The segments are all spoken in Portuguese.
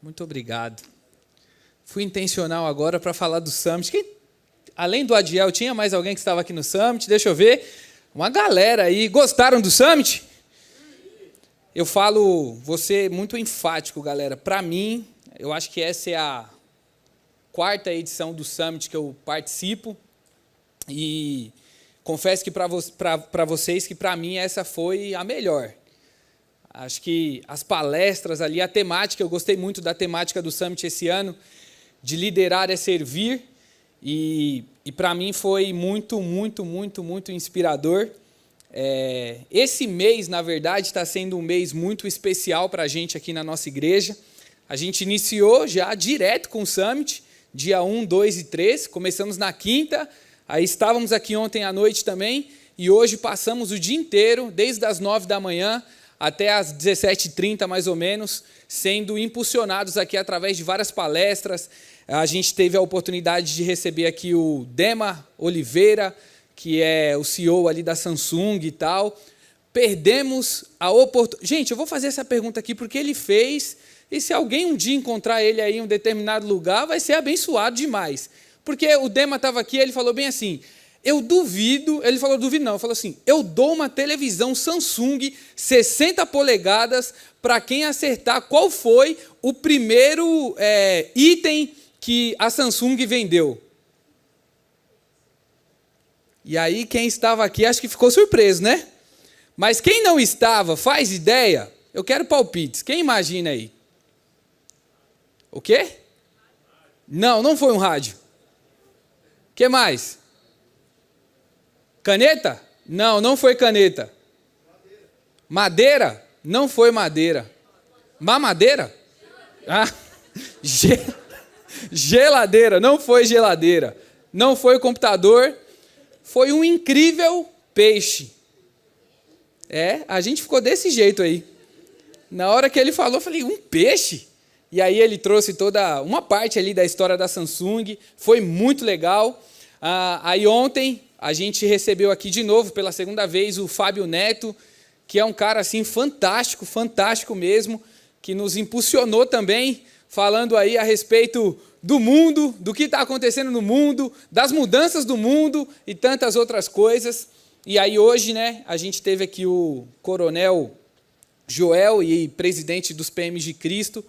Muito obrigado. Fui intencional agora para falar do Summit. Além do Adiel, tinha mais alguém que estava aqui no Summit? Deixa eu ver. Uma galera aí. Gostaram do Summit? Eu vou ser muito enfático, galera. Para mim, eu acho que essa é a quarta edição do Summit que eu participo. E confesso que para vocês que para mim essa foi a melhor. Acho que as palestras ali, a temática, eu gostei muito da temática do Summit esse ano, de liderar é servir, e para mim foi muito inspirador. Esse mês, na verdade, está sendo um mês muito especial para a gente aqui na nossa igreja. A gente iniciou já direto com o Summit, dia 1, 2 e 3, começamos na quinta, aí estávamos aqui ontem à noite também, e hoje passamos o dia inteiro, desde as 9 da manhã, até às 17h30, mais ou menos, sendo impulsionados aqui através de várias palestras. A gente teve a oportunidade de receber aqui o Dema Oliveira, que é o CEO ali da Samsung e tal. Perdemos a oportunidade. Gente, eu vou fazer essa pergunta aqui porque ele fez, e se alguém um dia encontrar ele aí em um determinado lugar, vai ser abençoado demais. Porque o Dema estava aqui e ele falou bem assim... Eu duvido, ele falou duvido não, ele falou assim, eu dou uma televisão Samsung 60 polegadas para quem acertar qual foi o primeiro item que a Samsung vendeu. E aí quem estava aqui acho que ficou surpreso, né? Mas quem não estava, faz ideia? Eu quero palpites, quem imagina aí? O quê? Não foi um rádio. O que mais? Caneta? Não foi caneta. Madeira? Não foi madeira. Mamadeira? Geladeira? Não foi geladeira. Não foi computador. Foi um incrível peixe. A gente ficou desse jeito aí. Na hora que ele falou, eu falei, um peixe? E aí ele trouxe toda uma parte ali da história da Samsung. Foi muito legal. Aí ontem... A gente recebeu aqui de novo, pela segunda vez, o Fábio Neto, que é um cara assim fantástico mesmo, que nos impulsionou também, falando aí a respeito do mundo, do que está acontecendo no mundo, das mudanças do mundo e tantas outras coisas. E aí hoje, né, a gente teve aqui o Coronel Joel e presidente dos PMs de Cristo,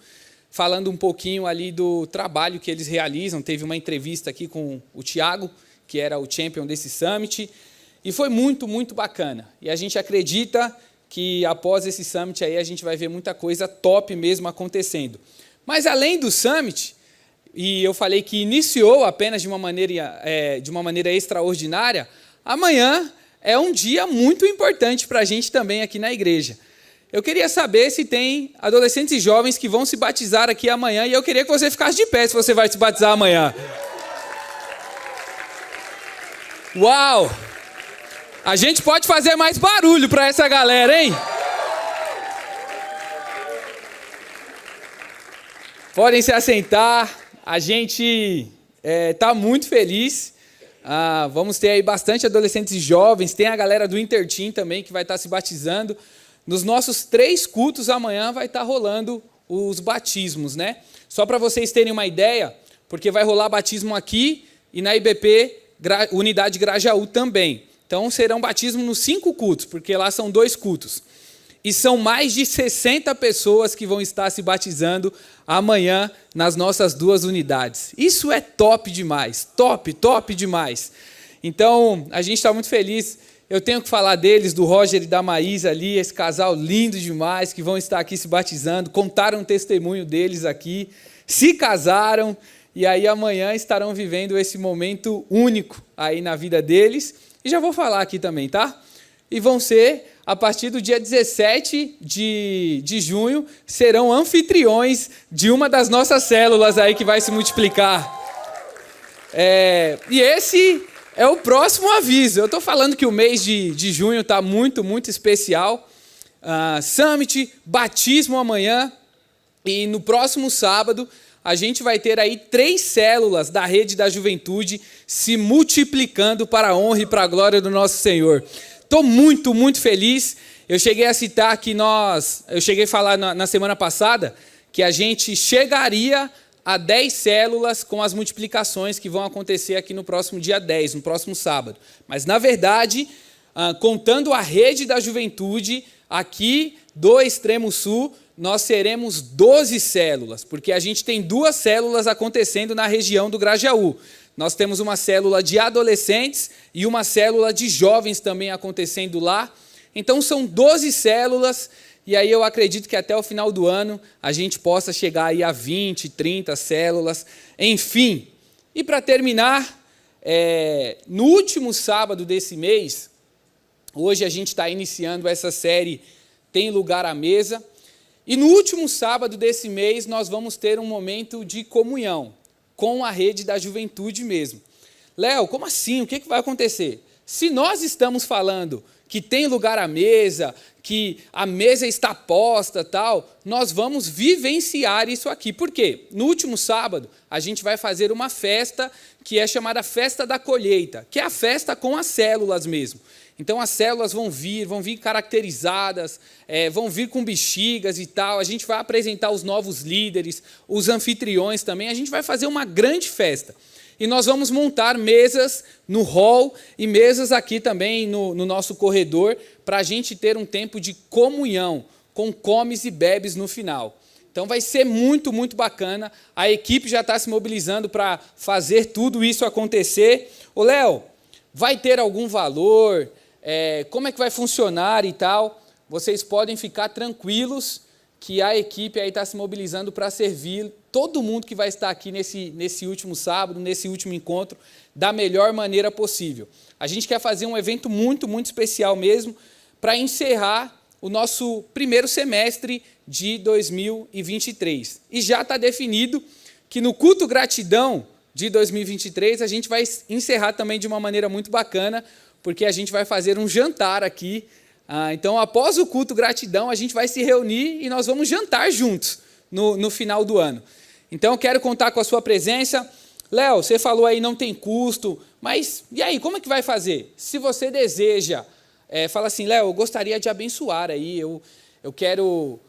falando um pouquinho ali do trabalho que eles realizam. Teve uma entrevista aqui com o Tiago, que era o champion desse Summit, e foi muito bacana. E a gente acredita que após esse Summit aí a gente vai ver muita coisa top mesmo acontecendo. Mas além do Summit, e eu falei que iniciou apenas de uma maneira extraordinária, amanhã é um dia muito importante para a gente também aqui na igreja. Eu queria saber se tem adolescentes e jovens que vão se batizar aqui amanhã, e eu queria que você ficasse de pé se você vai se batizar amanhã. Uau! A gente pode fazer mais barulho para essa galera, hein? Podem se assentar. A gente está muito feliz. Vamos ter aí bastante adolescentes e jovens. Tem a galera do Interteam também que vai estar se batizando. Nos nossos 3 cultos amanhã vai estar rolando os batismos, né? Só para vocês terem uma ideia, porque vai rolar batismo aqui e na IBP Unidade Grajaú também. Então, serão batismos nos 5 cultos, porque lá são 2 cultos. E são mais de 60 pessoas que vão estar se batizando amanhã nas nossas 2 unidades. Isso é top demais, top demais. Então, a gente está muito feliz. Eu tenho que falar deles, do Roger e da Maísa ali, esse casal lindo demais, que vão estar aqui se batizando, contaram um testemunho deles aqui, se casaram, e aí amanhã estarão vivendo esse momento único aí na vida deles. E já vou falar aqui também, tá? E vão ser, a partir do dia 17 de junho, serão anfitriões de uma das nossas células aí que vai se multiplicar. E esse é o próximo aviso. Eu estou falando que o mês de junho está muito especial. Summit, batismo amanhã. E no próximo sábado... a gente vai ter aí 3 células da rede da juventude se multiplicando para a honra e para a glória do nosso Senhor. Estou muito feliz. Eu cheguei a citar que eu cheguei a falar na semana passada que a gente chegaria a 10 células com as multiplicações que vão acontecer aqui no próximo dia 10, no próximo sábado. Mas, na verdade, contando a rede da juventude, aqui do extremo sul, nós seremos 12 células, porque a gente tem 2 células acontecendo na região do Grajaú. Nós temos uma célula de adolescentes e uma célula de jovens também acontecendo lá. Então, são 12 células, e aí eu acredito que até o final do ano a gente possa chegar aí a 20, 30 células, enfim. E para terminar, no último sábado desse mês, hoje a gente está iniciando essa série Tem Lugar à Mesa, e no último sábado desse mês nós vamos ter um momento de comunhão com a rede da juventude mesmo. Léo, como assim? O que vai acontecer? Se nós estamos falando que tem lugar à mesa, que a mesa está posta, tal, nós vamos vivenciar isso aqui. Por quê? No último sábado, a gente vai fazer uma festa que é chamada Festa da Colheita, que é a festa com as células mesmo. Então, as células vão vir caracterizadas, vão vir com bexigas e tal, a gente vai apresentar os novos líderes, os anfitriões também, a gente vai fazer uma grande festa. E nós vamos montar mesas no hall e mesas aqui também no nosso corredor para a gente ter um tempo de comunhão, com comes e bebes no final. Então vai ser muito, muito bacana. A equipe já está se mobilizando para fazer tudo isso acontecer. Ô, Léo, vai ter algum valor? Como é que vai funcionar e tal? Vocês podem ficar tranquilos que a equipe aí está se mobilizando para servir todo mundo que vai estar aqui nesse último sábado, nesse último encontro, da melhor maneira possível. A gente quer fazer um evento muito, muito especial mesmo, para encerrar o nosso primeiro semestre de 2023. E já está definido que no culto gratidão de 2023, a gente vai encerrar também de uma maneira muito bacana, porque a gente vai fazer um jantar aqui. Então, após o culto gratidão, a gente vai se reunir e nós vamos jantar juntos no final do ano. Então, eu quero contar com a sua presença. Léo, você falou aí não tem custo, mas e aí, como é que vai fazer? Se você deseja, fala assim, Léo, eu gostaria de abençoar aí, eu quero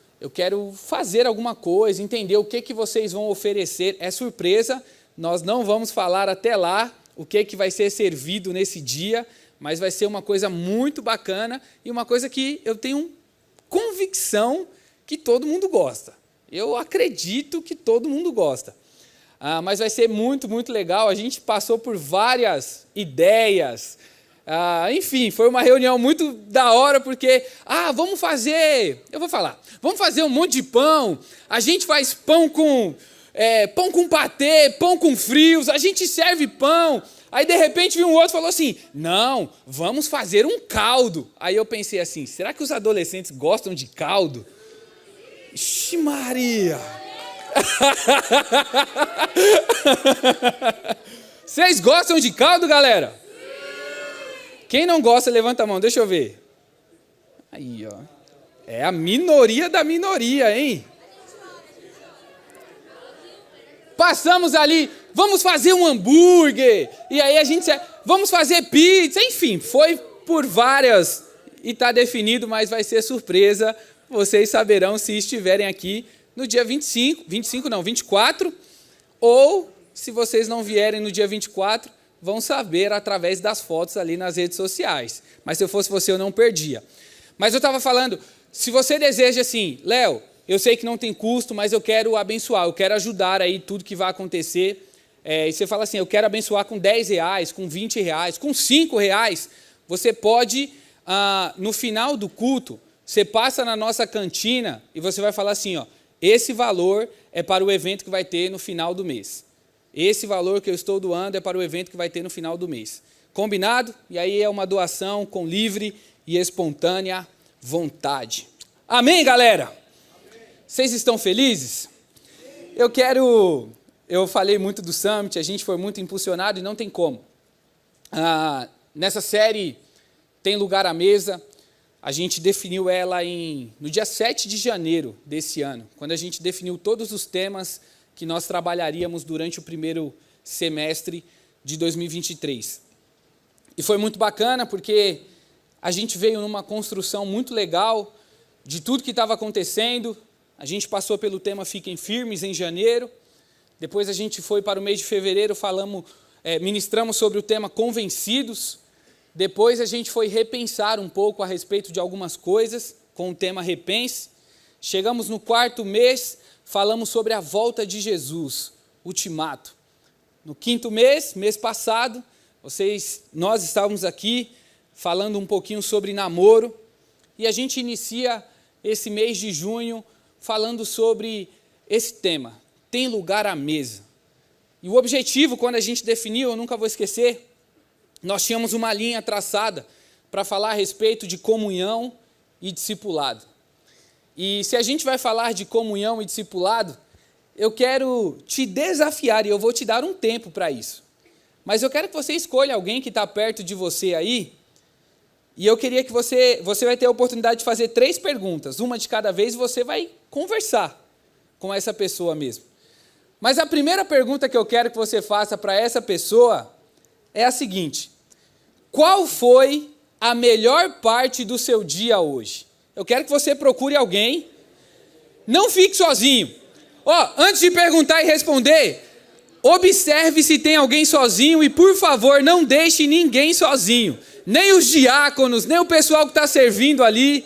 fazer alguma coisa, entender o que vocês vão oferecer. É surpresa, nós não vamos falar até lá o que vai ser servido nesse dia, mas vai ser uma coisa muito bacana e uma coisa que eu tenho convicção que todo mundo gosta. Eu acredito que todo mundo gosta. Mas vai ser muito, muito legal. A gente passou por várias ideias. Enfim, foi uma reunião muito da hora, porque, vamos fazer um monte de pão. A gente faz pão com patê, pão com frios, a gente serve pão. Aí, de repente, um outro falou assim, não, vamos fazer um caldo. Aí eu pensei assim, será que os adolescentes gostam de caldo? Ixi, Maria! Vocês gostam de caldo, galera? Quem não gosta, levanta a mão, deixa eu ver. Aí, ó. É a minoria da minoria, hein? Passamos ali, vamos fazer um hambúrguer, e aí vamos fazer pizza, enfim, foi por várias, e está definido, mas vai ser surpresa, vocês saberão se estiverem aqui no dia 24, ou se vocês não vierem no dia 24, vão saber através das fotos ali nas redes sociais, mas se eu fosse você eu não perdia. Mas eu estava falando, se você deseja assim, Léo, eu sei que não tem custo, mas eu quero abençoar, eu quero ajudar aí tudo que vai acontecer. E você fala assim, eu quero abençoar com R$10, com R$20, com R$5. Você pode, no final do culto, você passa na nossa cantina e você vai falar assim, ó, esse valor é para o evento que vai ter no final do mês. Esse valor que eu estou doando é para o evento que vai ter no final do mês. Combinado? E aí é uma doação com livre e espontânea vontade. Amém, galera? Vocês estão felizes? Eu falei muito do Summit, a gente foi muito impulsionado e não tem como. Nessa série, Tem Lugar à Mesa, a gente definiu ela no dia 7 de janeiro desse ano, quando a gente definiu todos os temas que nós trabalharíamos durante o primeiro semestre de 2023. E foi muito bacana porque a gente veio numa construção muito legal de tudo que estava acontecendo. A gente passou pelo tema Fiquem Firmes em janeiro. Depois a gente foi para o mês de fevereiro, ministramos sobre o tema Convencidos. Depois a gente foi repensar um pouco a respeito de algumas coisas, com o tema Repense. Chegamos no 4º mês, falamos sobre a volta de Jesus, Ultimato. No 5º mês passado, nós estávamos aqui falando um pouquinho sobre namoro, e a gente inicia esse mês de junho falando sobre esse tema, tem lugar à mesa. E o objetivo, quando a gente definiu, eu nunca vou esquecer, nós tínhamos uma linha traçada para falar a respeito de comunhão e discipulado. E se a gente vai falar de comunhão e discipulado, eu quero te desafiar, e eu vou te dar um tempo para isso. Mas eu quero que você escolha alguém que está perto de você aí, e eu queria que você vai ter a oportunidade de fazer 3 perguntas, uma de cada vez, e você vai conversar com essa pessoa mesmo. Mas a primeira pergunta que eu quero que você faça para essa pessoa é a seguinte: qual foi a melhor parte do seu dia hoje? Eu quero que você procure alguém, não fique sozinho. Antes de perguntar e responder, observe se tem alguém sozinho e, por favor, não deixe ninguém sozinho. Nem os diáconos, nem o pessoal que está servindo ali,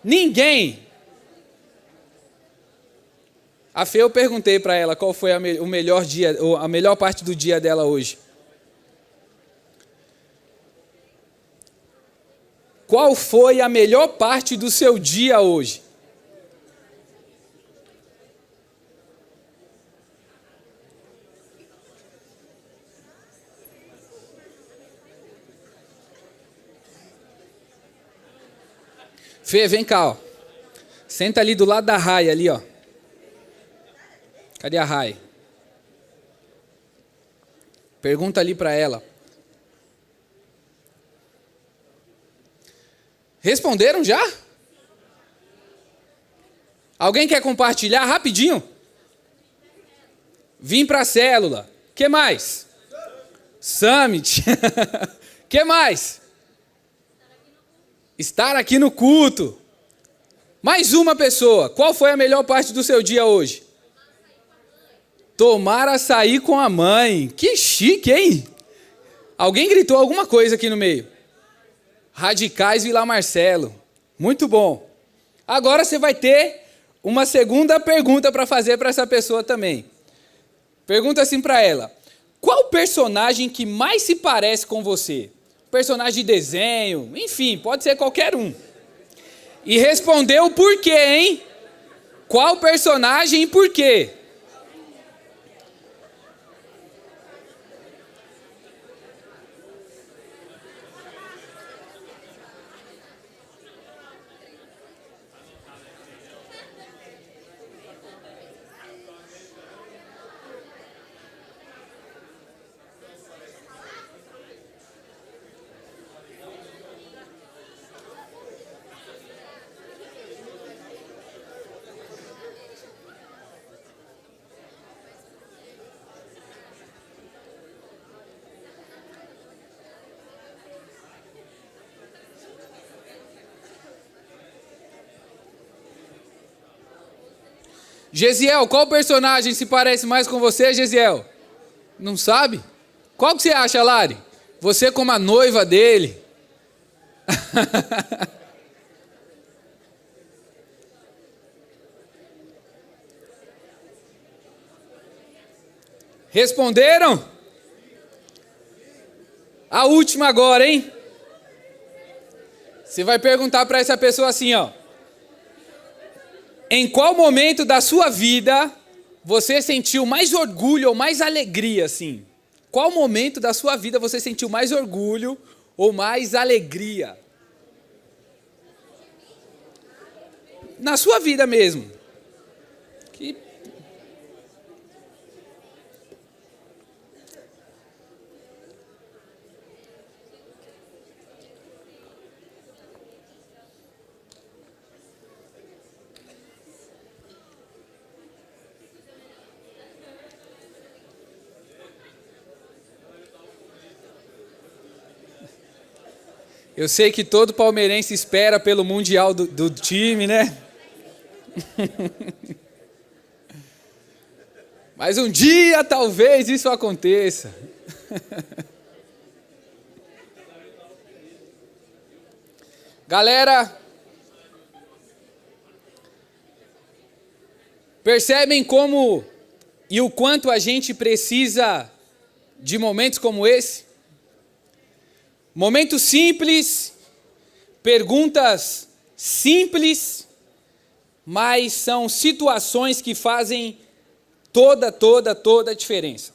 ninguém. A Fê, eu perguntei para ela qual foi o melhor dia, ou a melhor parte do dia dela hoje. Qual foi a melhor parte do seu dia hoje? Fê, vem cá, ó. Senta ali do lado da Rai, ali, ó. Cadê a Rai? Pergunta ali para ela. Responderam já? Alguém quer compartilhar rapidinho? Vim para a célula. Que mais? Summit. Que mais? Estar aqui no culto. Mais uma pessoa. Qual foi a melhor parte do seu dia hoje? Tomar açaí com a mãe. Que chique, hein? Alguém gritou alguma coisa aqui no meio. Radicais Vila Marcelo. Muito bom. Agora você vai ter uma segunda pergunta para fazer para essa pessoa também. Pergunta assim para ela: qual personagem que mais se parece com você? Personagem de desenho, enfim, pode ser qualquer um. E respondeu por quê, hein? Qual personagem e por quê? Gesiel, qual personagem se parece mais com você, Gesiel? Não sabe? Qual que você acha, Lari? Você como a noiva dele. Responderam? A última agora, hein? Você vai perguntar para essa pessoa assim, ó. Em qual momento da sua vida você sentiu mais orgulho ou mais alegria, assim? Qual momento da sua vida você sentiu mais orgulho ou mais alegria? Na sua vida mesmo. Eu sei que todo palmeirense espera pelo Mundial do time, né? Mas um dia talvez isso aconteça. Galera, percebem como e o quanto a gente precisa de momentos como esse? Momentos simples, perguntas simples, mas são situações que fazem toda a diferença.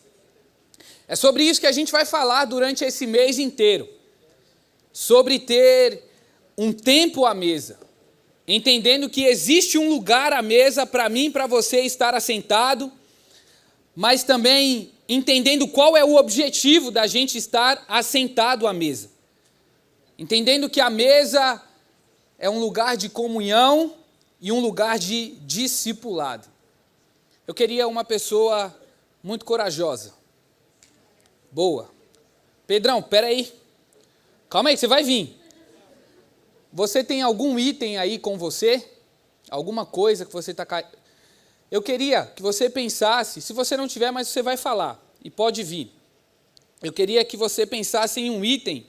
É sobre isso que a gente vai falar durante esse mês inteiro. Sobre ter um tempo à mesa. Entendendo que existe um lugar à mesa para mim e para você estar assentado, mas também entendendo qual é o objetivo da gente estar assentado à mesa. Entendendo que a mesa é um lugar de comunhão e um lugar de discipulado. Eu queria uma pessoa muito corajosa. Boa. Pedrão, peraí. Calma aí, você vai vir. Você tem algum item aí com você? Alguma coisa que você está... Eu queria que você pensasse, se você não tiver, mas você vai falar, e pode vir. Eu queria que você pensasse em um item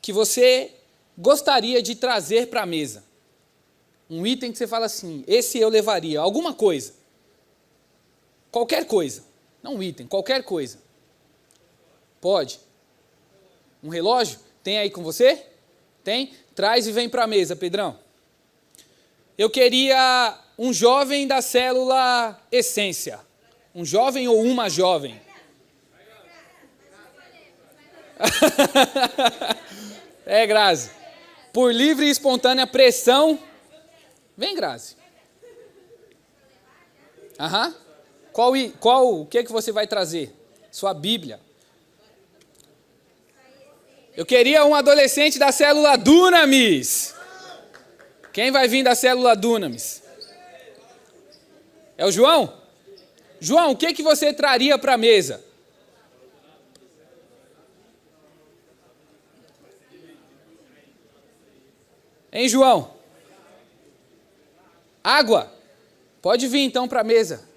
que você gostaria de trazer para a mesa. Um item que você fala assim, esse eu levaria, alguma coisa. Qualquer coisa. Não um item, qualquer coisa. Pode. Um relógio? Tem aí com você? Tem? Traz e vem para a mesa, Pedrão. Eu queria um jovem da célula Essência. Um jovem ou uma jovem? É, Grazi. Por livre e espontânea pressão. Vem, Grazi. Aham. O que você vai trazer? Sua Bíblia. Eu queria um adolescente da célula Dunamis. Quem vai vir da célula Dunamis? É o João? João, o que você traria para a mesa? Hein, João? Água? Pode vir então para a mesa.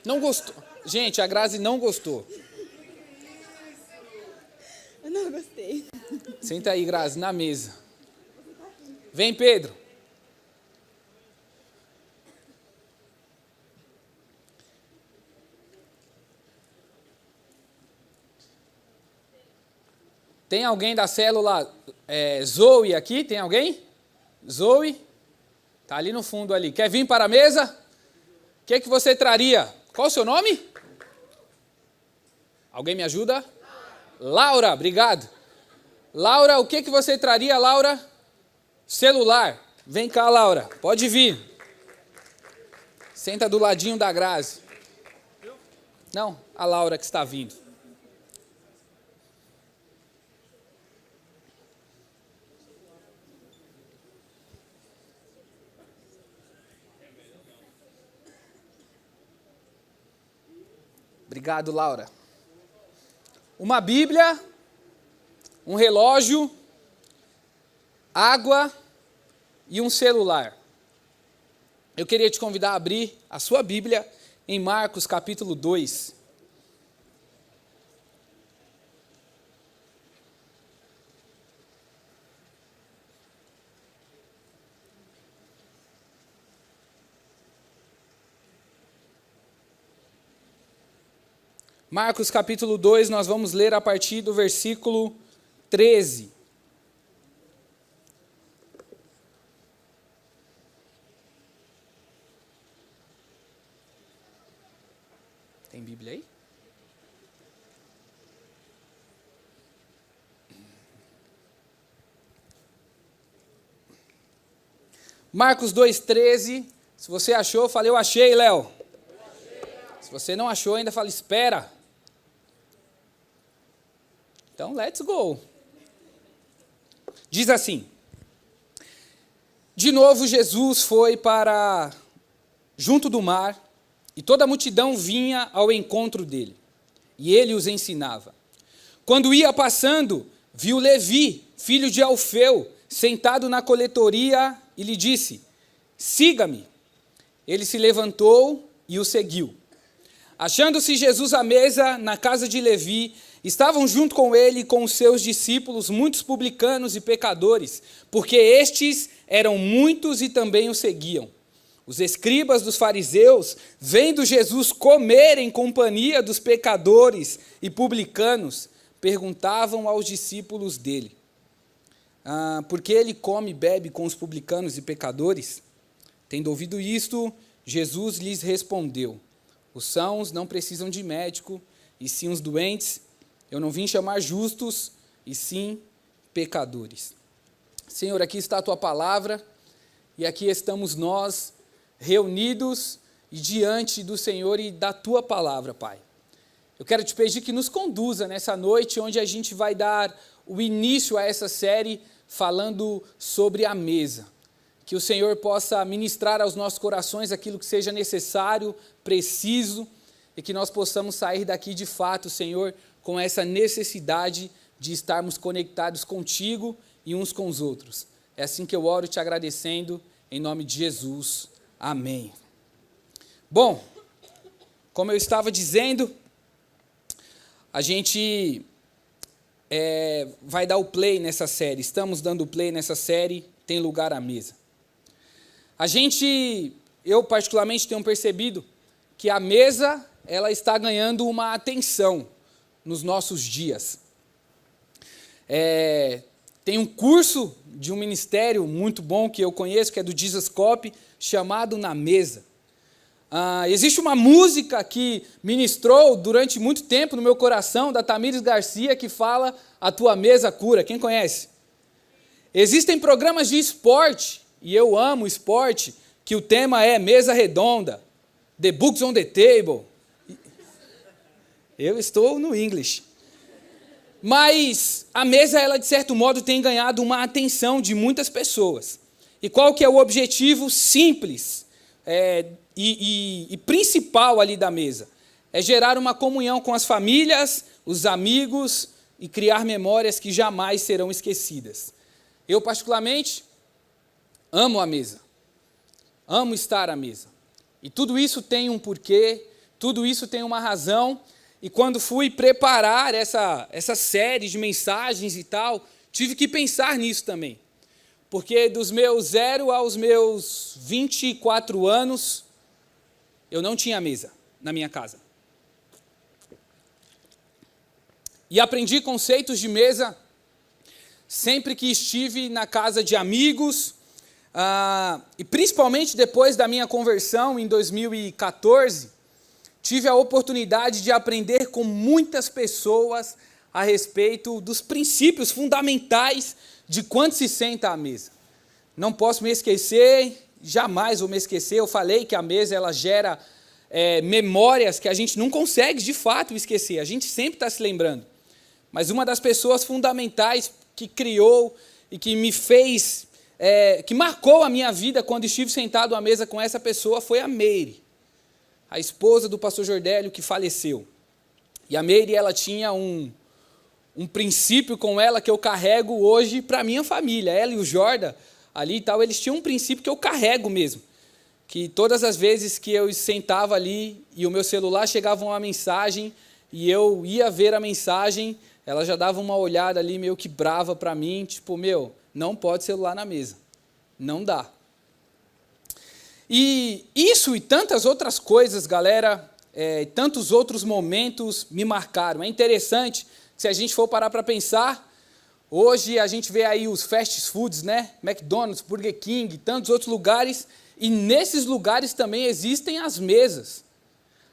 Não gostou? Gente, a Grazi não gostou. Eu não gostei. Senta aí, Grazi, na mesa. Vem, Pedro. Tem alguém da célula Zoe aqui? Tem alguém? Zoe? Está ali no fundo ali. Quer vir para a mesa? O que você traria? Qual o seu nome? Alguém me ajuda? Laura, obrigado. Laura, o que você traria, Laura? Celular. Vem cá, Laura. Pode vir. Senta do ladinho da Grazi. Não, a Laura que está vindo. Obrigado, Laura. Uma Bíblia, um relógio, água e um celular. Eu queria te convidar a abrir a sua Bíblia em Marcos capítulo 2. Marcos capítulo 2, nós vamos ler a partir do versículo 13. Tem Bíblia aí? Marcos 2,13. Se você achou, fala, eu achei, Léo. Se você não achou, ainda fala, espera. Então, let's go. Diz assim: de novo Jesus foi para junto do mar, e toda a multidão vinha ao encontro dele, e ele os ensinava. Quando ia passando, viu Levi, filho de Alfeu, sentado na coletoria, e lhe disse: siga-me. Ele se levantou e o seguiu. Achando-se Jesus à mesa na casa de Levi, estavam junto com ele e com os seus discípulos muitos publicanos e pecadores, porque estes eram muitos e também o seguiam. Os escribas dos fariseus, vendo Jesus comer em companhia dos pecadores e publicanos, perguntavam aos discípulos dele: por que ele come e bebe com os publicanos e pecadores? Tendo ouvido isto, Jesus lhes respondeu: os sãos não precisam de médico, e sim os doentes. Eu não vim chamar justos, e sim pecadores. Senhor, aqui está a tua palavra, e aqui estamos nós, reunidos e diante do Senhor e da tua palavra, Pai. Eu quero te pedir que nos conduza nessa noite, onde a gente vai dar o início a essa série falando sobre a mesa. Que o Senhor possa ministrar aos nossos corações aquilo que seja necessário, preciso, e que nós possamos sair daqui de fato, Senhor, com essa necessidade de estarmos conectados contigo e uns com os outros. É assim que eu oro te agradecendo, em nome de Jesus. Amém. Bom, como eu estava dizendo, a gente vai dar o play nessa série. Estamos dando o play nessa série, Tem Lugar à Mesa. Eu particularmente tenho percebido que a mesa, ela está ganhando uma atenção nos nossos dias. Tem um curso de um ministério muito bom que eu conheço, que é do Jesus Cop, chamado Na Mesa. Existe uma música que ministrou durante muito tempo no meu coração, da Tamires Garcia, que fala A Tua Mesa Cura. Quem conhece? Existem programas de esporte, e eu amo esporte, que o tema é mesa redonda, the books on the table. Eu estou no English. Mas a mesa, ela de certo modo tem ganhado uma atenção de muitas pessoas. E qual que é o objetivo simples e principal ali da mesa? É gerar uma comunhão com as famílias, os amigos e criar memórias que jamais serão esquecidas. Eu, particularmente, amo a mesa. Amo estar à mesa. E tudo isso tem um porquê, tudo isso tem uma razão. E quando fui preparar essa série de mensagens e tal, tive que pensar nisso também. Porque dos meus 0 aos meus 24 anos, eu não tinha mesa na minha casa. E aprendi conceitos de mesa sempre que estive na casa de amigos, e principalmente depois da minha conversão em 2014, tive a oportunidade de aprender com muitas pessoas a respeito dos princípios fundamentais de quando se senta à mesa. Não posso me esquecer, jamais vou me esquecer, eu falei que a mesa ela gera memórias que a gente não consegue de fato esquecer, a gente sempre está se lembrando. Mas uma das pessoas fundamentais que criou e que me fez, que marcou a minha vida quando estive sentado à mesa com essa pessoa foi a Meire, a esposa do pastor Jordélio que faleceu. E a Meire, ela tinha um princípio com ela que eu carrego hoje para a minha família. Ela e o Jorda ali e tal, eles tinham um princípio que eu carrego mesmo. Que todas as vezes que eu sentava ali e o meu celular chegava uma mensagem e eu ia ver a mensagem, ela já dava uma olhada ali meio que brava para mim, tipo, não pode celular na mesa. Não dá. E isso e tantas outras coisas, galera, tantos outros momentos me marcaram. É interessante que se a gente for parar para pensar, hoje a gente vê aí os fast foods, né? McDonald's, Burger King, tantos outros lugares, e nesses lugares também existem as mesas.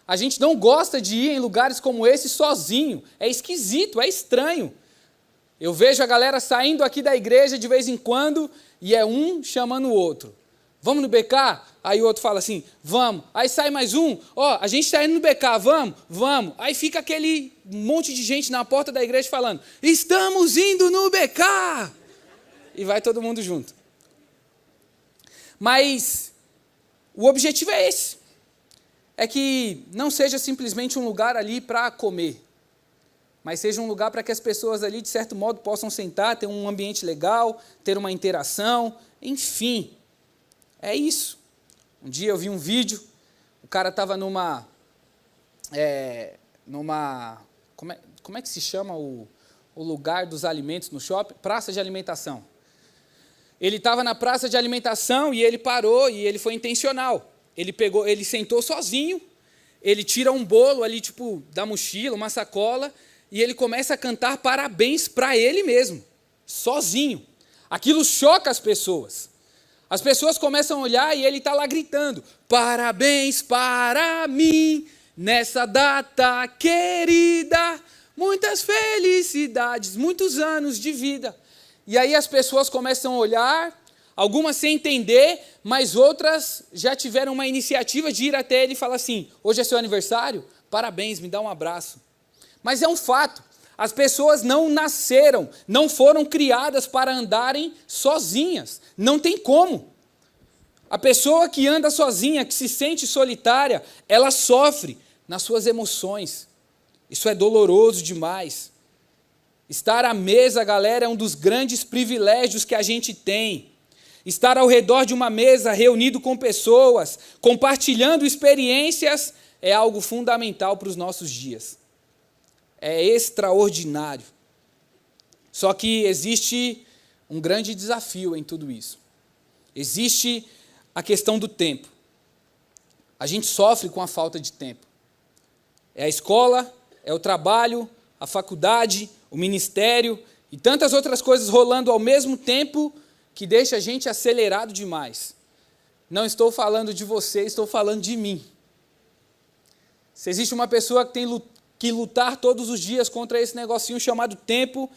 A gente não gosta de ir em lugares como esse sozinho. É esquisito, é estranho. Eu vejo a galera saindo aqui da igreja de vez em quando e é um chamando o outro. Vamos no BK? Aí o outro fala assim, vamos. Aí sai mais um, a gente está indo no BK, vamos? Vamos. Aí fica aquele monte de gente na porta da igreja falando, estamos indo no BK! E vai todo mundo junto. Mas o objetivo é esse. É que não seja simplesmente um lugar ali para comer. mas seja um lugar para que as pessoas ali, de certo modo, possam sentar, ter um ambiente legal, ter uma interação, enfim. É isso. Um dia eu vi um vídeo, o cara estava como é que se chama o lugar dos alimentos no shopping? Praça de alimentação. Ele estava na praça de alimentação e ele parou e ele foi intencional. Ele sentou sozinho, ele tira um bolo ali, tipo, da mochila, uma sacola, e ele começa a cantar parabéns para ele mesmo, sozinho. Aquilo choca as pessoas. As pessoas começam a olhar e ele está lá gritando, parabéns para mim, nessa data querida, muitas felicidades, muitos anos de vida. E aí as pessoas começam a olhar, algumas sem entender, mas outras já tiveram uma iniciativa de ir até ele e falar assim, hoje é seu aniversário? Parabéns, me dá um abraço. Mas é um fato, as pessoas não nasceram, não foram criadas para andarem sozinhas, não tem como. A pessoa que anda sozinha, que se sente solitária, ela sofre nas suas emoções. Isso é doloroso demais. Estar à mesa, galera, é um dos grandes privilégios que a gente tem. Estar ao redor de uma mesa, reunido com pessoas, compartilhando experiências, é algo fundamental para os nossos dias. É extraordinário. Só que existe um grande desafio em tudo isso. Existe a questão do tempo. A gente sofre com a falta de tempo. É a escola, é o trabalho, a faculdade, o ministério e tantas outras coisas rolando ao mesmo tempo que deixa a gente acelerado demais. Não estou falando de você, estou falando de mim. Se existe uma pessoa que tem que lutar todos os dias contra esse negocinho chamado tempo,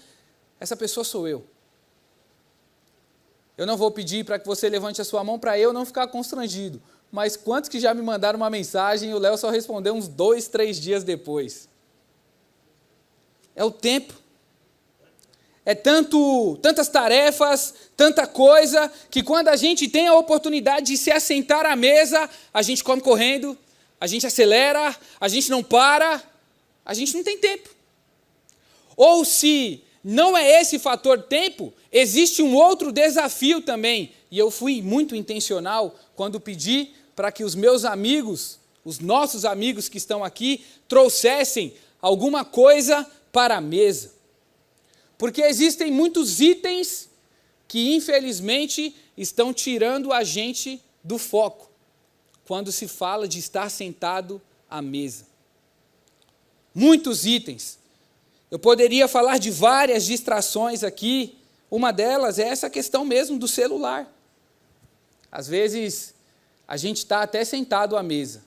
essa pessoa sou eu. Eu não vou pedir para que você levante a sua mão para eu não ficar constrangido, mas quantos que já me mandaram uma mensagem e o Léo só respondeu uns 2, 3 dias depois? É o tempo. É tantas tarefas, tanta coisa, que quando a gente tem a oportunidade de se assentar à mesa, a gente come correndo, a gente acelera, a gente não para, a gente não tem tempo. Ou se não é esse fator tempo, existe um outro desafio também, e eu fui muito intencional quando pedi para que os meus amigos, os nossos amigos que estão aqui, trouxessem alguma coisa para a mesa. Porque existem muitos itens que, infelizmente, estão tirando a gente do foco, quando se fala de estar sentado à mesa. Muitos itens. Eu poderia falar de várias distrações aqui, uma delas é essa questão mesmo do celular. Às vezes, a gente está até sentado à mesa,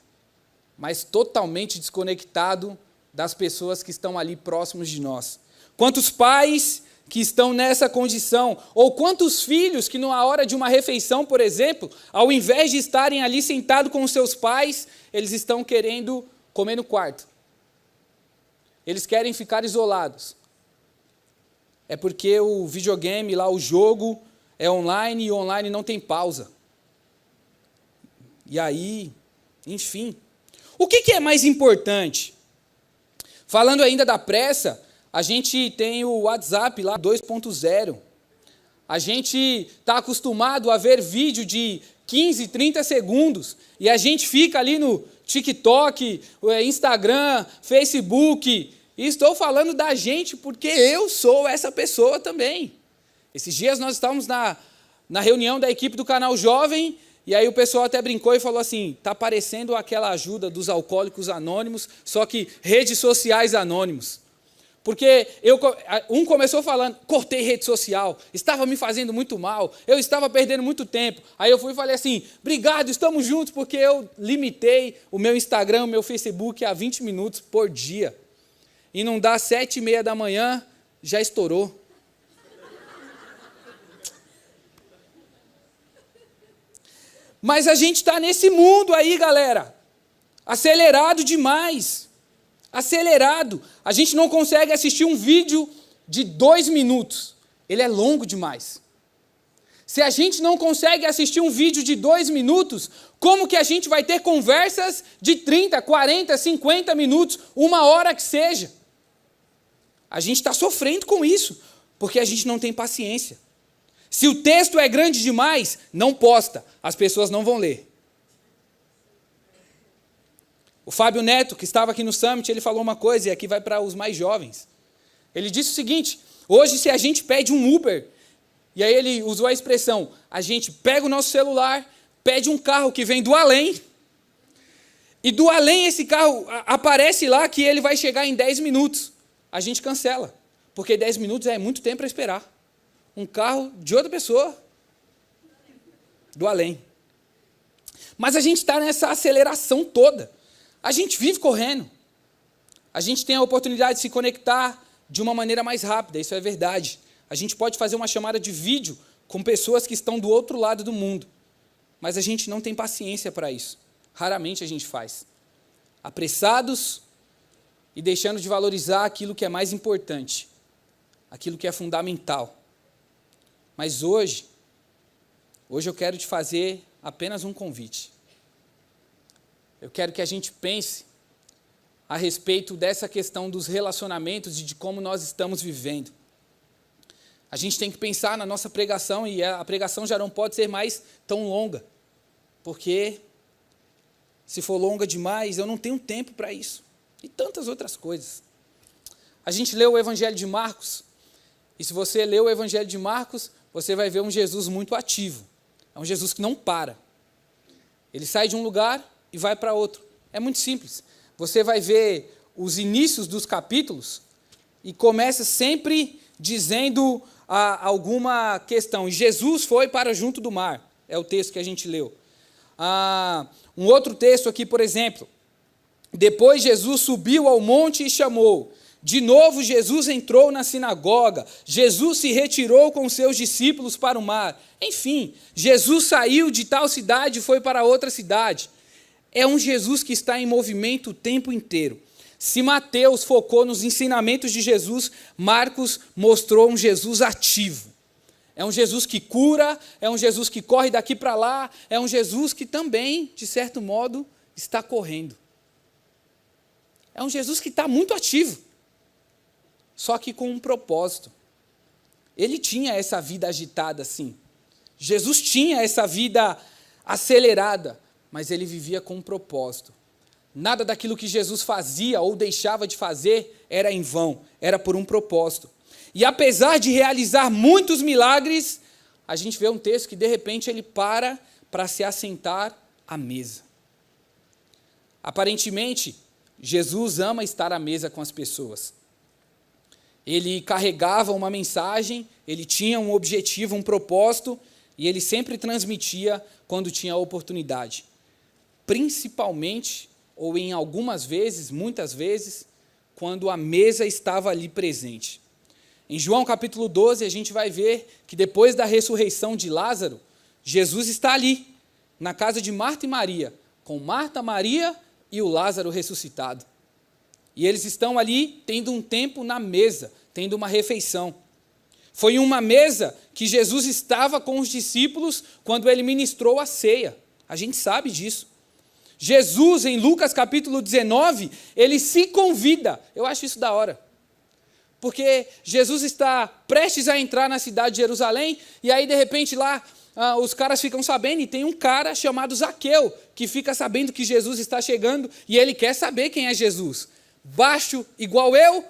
mas totalmente desconectado das pessoas que estão ali próximos de nós. Quantos pais que estão nessa condição, ou quantos filhos que na hora de uma refeição, por exemplo, ao invés de estarem ali sentados com os seus pais, eles estão querendo comer no quarto. Eles querem ficar isolados. É porque o videogame lá, o jogo, é online e online não tem pausa. E aí, enfim. O que é mais importante? Falando ainda da pressa, a gente tem o WhatsApp lá 2.0. A gente está acostumado a ver vídeo de 15, 30 segundos e a gente fica ali no TikTok, Instagram, Facebook. E estou falando da gente porque eu sou essa pessoa também. Esses dias nós estávamos na reunião da equipe do Canal Jovem e aí o pessoal até brincou e falou assim, está parecendo aquela ajuda dos alcoólicos anônimos, só que redes sociais anônimos. Porque um começou falando, cortei rede social, estava me fazendo muito mal, eu estava perdendo muito tempo. Aí eu fui e falei assim, obrigado, estamos juntos, porque eu limitei o meu Instagram, o meu Facebook a 20 minutos por dia. E não dá 7h30 da manhã, já estourou. Mas a gente está nesse mundo aí, galera, acelerado demais. Acelerado. A gente não consegue assistir um vídeo de 2 minutos. Ele é longo demais. Se a gente não consegue assistir um vídeo de 2 minutos, como que a gente vai ter conversas de 30, 40, 50 minutos, 1 hora que seja? A gente está sofrendo com isso, porque a gente não tem paciência. Se o texto é grande demais, não posta, as pessoas não vão ler. O Fábio Neto, que estava aqui no Summit, ele falou uma coisa, e aqui vai para os mais jovens. Ele disse o seguinte: hoje, se a gente pede um Uber, e aí ele usou a expressão, a gente pega o nosso celular, pede um carro que vem do além, e do além esse carro aparece lá que ele vai chegar em 10 minutos. A gente cancela, porque 10 minutos é muito tempo para esperar. Um carro de outra pessoa, do além. Mas a gente está nessa aceleração toda. A gente vive correndo. A gente tem a oportunidade de se conectar de uma maneira mais rápida, isso é verdade. A gente pode fazer uma chamada de vídeo com pessoas que estão do outro lado do mundo. Mas a gente não tem paciência para isso. Raramente a gente faz. Apressados e deixando de valorizar aquilo que é mais importante, aquilo que é fundamental. Mas hoje eu quero te fazer apenas um convite. Eu quero que a gente pense a respeito dessa questão dos relacionamentos e de como nós estamos vivendo. A gente tem que pensar na nossa pregação, e a pregação já não pode ser mais tão longa, porque se for longa demais, eu não tenho tempo para isso. E tantas outras coisas. A gente leu o Evangelho de Marcos, e se você ler o Evangelho de Marcos, você vai ver um Jesus muito ativo. É um Jesus que não para. Ele sai de um lugar e vai para outro. É muito simples. Você vai ver os inícios dos capítulos e começa sempre dizendo alguma questão. Jesus foi para junto do mar. É o texto que a gente leu. Um outro texto aqui, por exemplo. Depois Jesus subiu ao monte e chamou. De novo Jesus entrou na sinagoga. Jesus se retirou com seus discípulos para o mar. Enfim, Jesus saiu de tal cidade e foi para outra cidade. É um Jesus que está em movimento o tempo inteiro. Se Mateus focou nos ensinamentos de Jesus, Marcos mostrou um Jesus ativo. É um Jesus que cura, é um Jesus que corre daqui para lá, é um Jesus que também, de certo modo, está correndo. É um Jesus que está muito ativo, só que com um propósito. Ele tinha essa vida agitada assim. Jesus tinha essa vida acelerada, mas ele vivia com um propósito. Nada daquilo que Jesus fazia ou deixava de fazer era em vão, era por um propósito. E apesar de realizar muitos milagres, a gente vê um texto que de repente ele para se assentar à mesa. Aparentemente, Jesus ama estar à mesa com as pessoas. Ele carregava uma mensagem, ele tinha um objetivo, um propósito, e ele sempre transmitia quando tinha a oportunidade. Principalmente, ou em algumas vezes, muitas vezes, quando a mesa estava ali presente. Em João capítulo 12, a gente vai ver que depois da ressurreição de Lázaro, Jesus está ali, na casa de Marta e Maria, com Marta, Maria e o Lázaro ressuscitado. E eles estão ali tendo um tempo na mesa, tendo uma refeição. Foi em uma mesa que Jesus estava com os discípulos quando ele ministrou a ceia. A gente sabe disso. Jesus, em Lucas capítulo 19, ele se convida. Eu acho isso da hora. Porque Jesus está prestes a entrar na cidade de Jerusalém, e aí de repente lá os caras ficam sabendo, e tem um cara chamado Zaqueu, que fica sabendo que Jesus está chegando, e ele quer saber quem é Jesus. Baixo igual eu,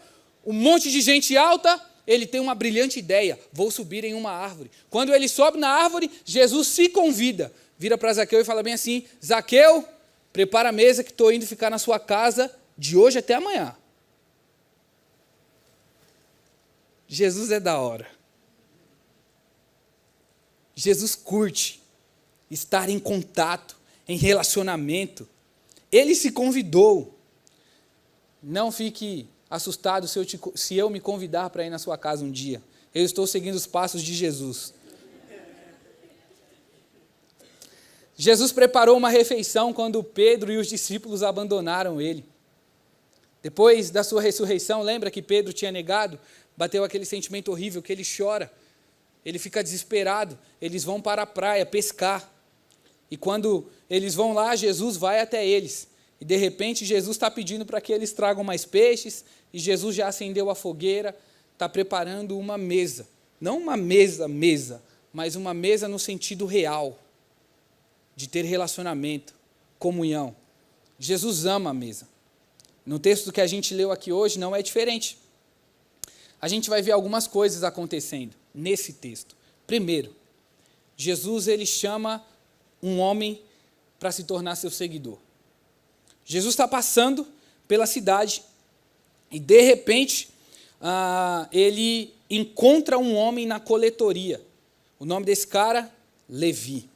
um monte de gente alta, ele tem uma brilhante ideia, vou subir em uma árvore. Quando ele sobe na árvore, Jesus se convida, vira para Zaqueu e fala bem assim: Zaqueu, prepara a mesa que estou indo ficar na sua casa de hoje até amanhã. Jesus é da hora. Jesus curte estar em contato, em relacionamento. Ele se convidou. Não fique assustado se eu me convidar para ir na sua casa um dia. Eu estou seguindo os passos de Jesus. Jesus preparou uma refeição quando Pedro e os discípulos abandonaram ele. Depois da sua ressurreição, lembra que Pedro tinha negado? Bateu aquele sentimento horrível que ele chora. Ele fica desesperado. Eles vão para a praia pescar. E quando eles vão lá, Jesus vai até eles. e de repente Jesus está pedindo para que eles tragam mais peixes, e Jesus já acendeu a fogueira, está preparando uma mesa. Não uma mesa, mas uma mesa no sentido real, de ter relacionamento, comunhão. Jesus ama a mesa. No texto que a gente leu aqui hoje não é diferente. A gente vai ver algumas coisas acontecendo nesse texto. Primeiro, Jesus ele chama um homem para se tornar seu seguidor. Jesus está passando pela cidade e, de repente, ele encontra um homem na coletoria. O nome desse cara, Levi.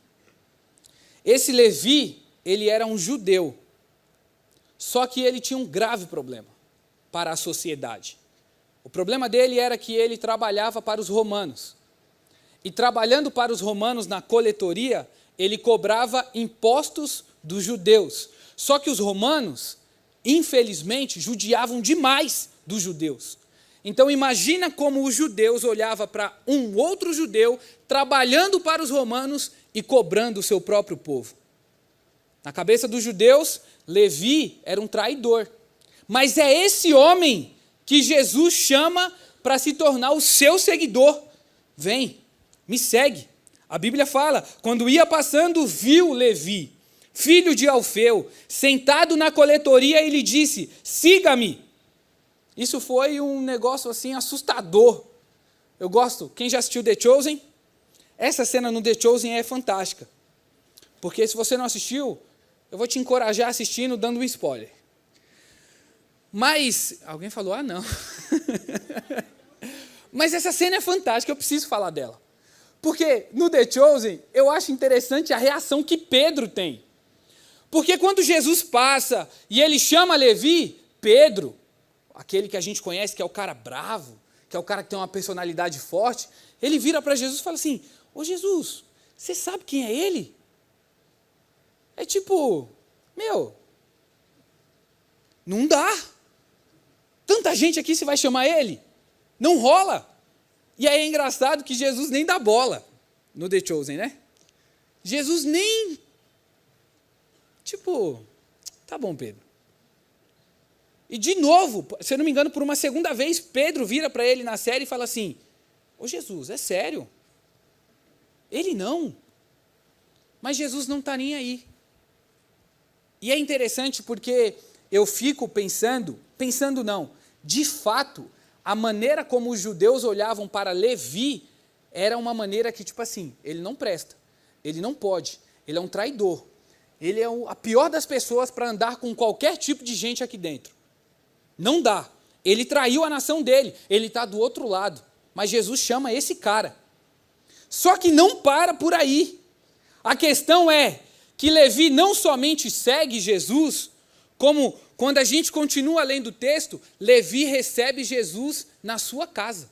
Esse Levi, ele era um judeu, só que ele tinha um grave problema para a sociedade. O problema dele era que ele trabalhava para os romanos. E trabalhando para os romanos na coletoria, ele cobrava impostos dos judeus. Só que os romanos, infelizmente, judiavam demais dos judeus. Então imagina como os judeus olhavam para um outro judeu trabalhando para os romanos e cobrando o seu próprio povo. Na cabeça dos judeus, Levi era um traidor. Mas é esse homem que Jesus chama para se tornar o seu seguidor. Vem, me segue. A Bíblia fala, quando ia passando, viu Levi, filho de Alfeu, sentado na coletoria e lhe disse, siga-me. Isso foi um negócio assim assustador. Eu gosto, quem já assistiu The Chosen? Essa cena no The Chosen é fantástica. Porque se você não assistiu, eu vou te encorajar assistindo, dando um spoiler. Mas, alguém falou, não. Mas essa cena é fantástica, eu preciso falar dela. Porque no The Chosen, eu acho interessante a reação que Pedro tem. Porque quando Jesus passa e ele chama Levi, Pedro, aquele que a gente conhece, que é o cara bravo, que é o cara que tem uma personalidade forte, ele vira para Jesus e fala assim, ô Jesus, você sabe quem é ele? É tipo, não dá. Tanta gente aqui, você vai chamar ele? Não rola. E aí é engraçado que Jesus nem dá bola no The Chosen, né? Jesus nem, tá bom, Pedro. E de novo, se eu não me engano, por uma segunda vez, Pedro vira para ele na série e fala assim, ô Jesus, é sério? Ele não. Mas Jesus não está nem aí. E é interessante porque eu fico pensando não, de fato, a maneira como os judeus olhavam para Levi era uma maneira que, ele não presta, ele não pode, ele é um traidor, ele é a pior das pessoas para andar com qualquer tipo de gente aqui dentro. Não dá. Ele traiu a nação dele, ele está do outro lado, mas Jesus chama esse cara. Só que não para por aí. A questão é que Levi não somente segue Jesus, como quando a gente continua lendo o texto, Levi recebe Jesus na sua casa.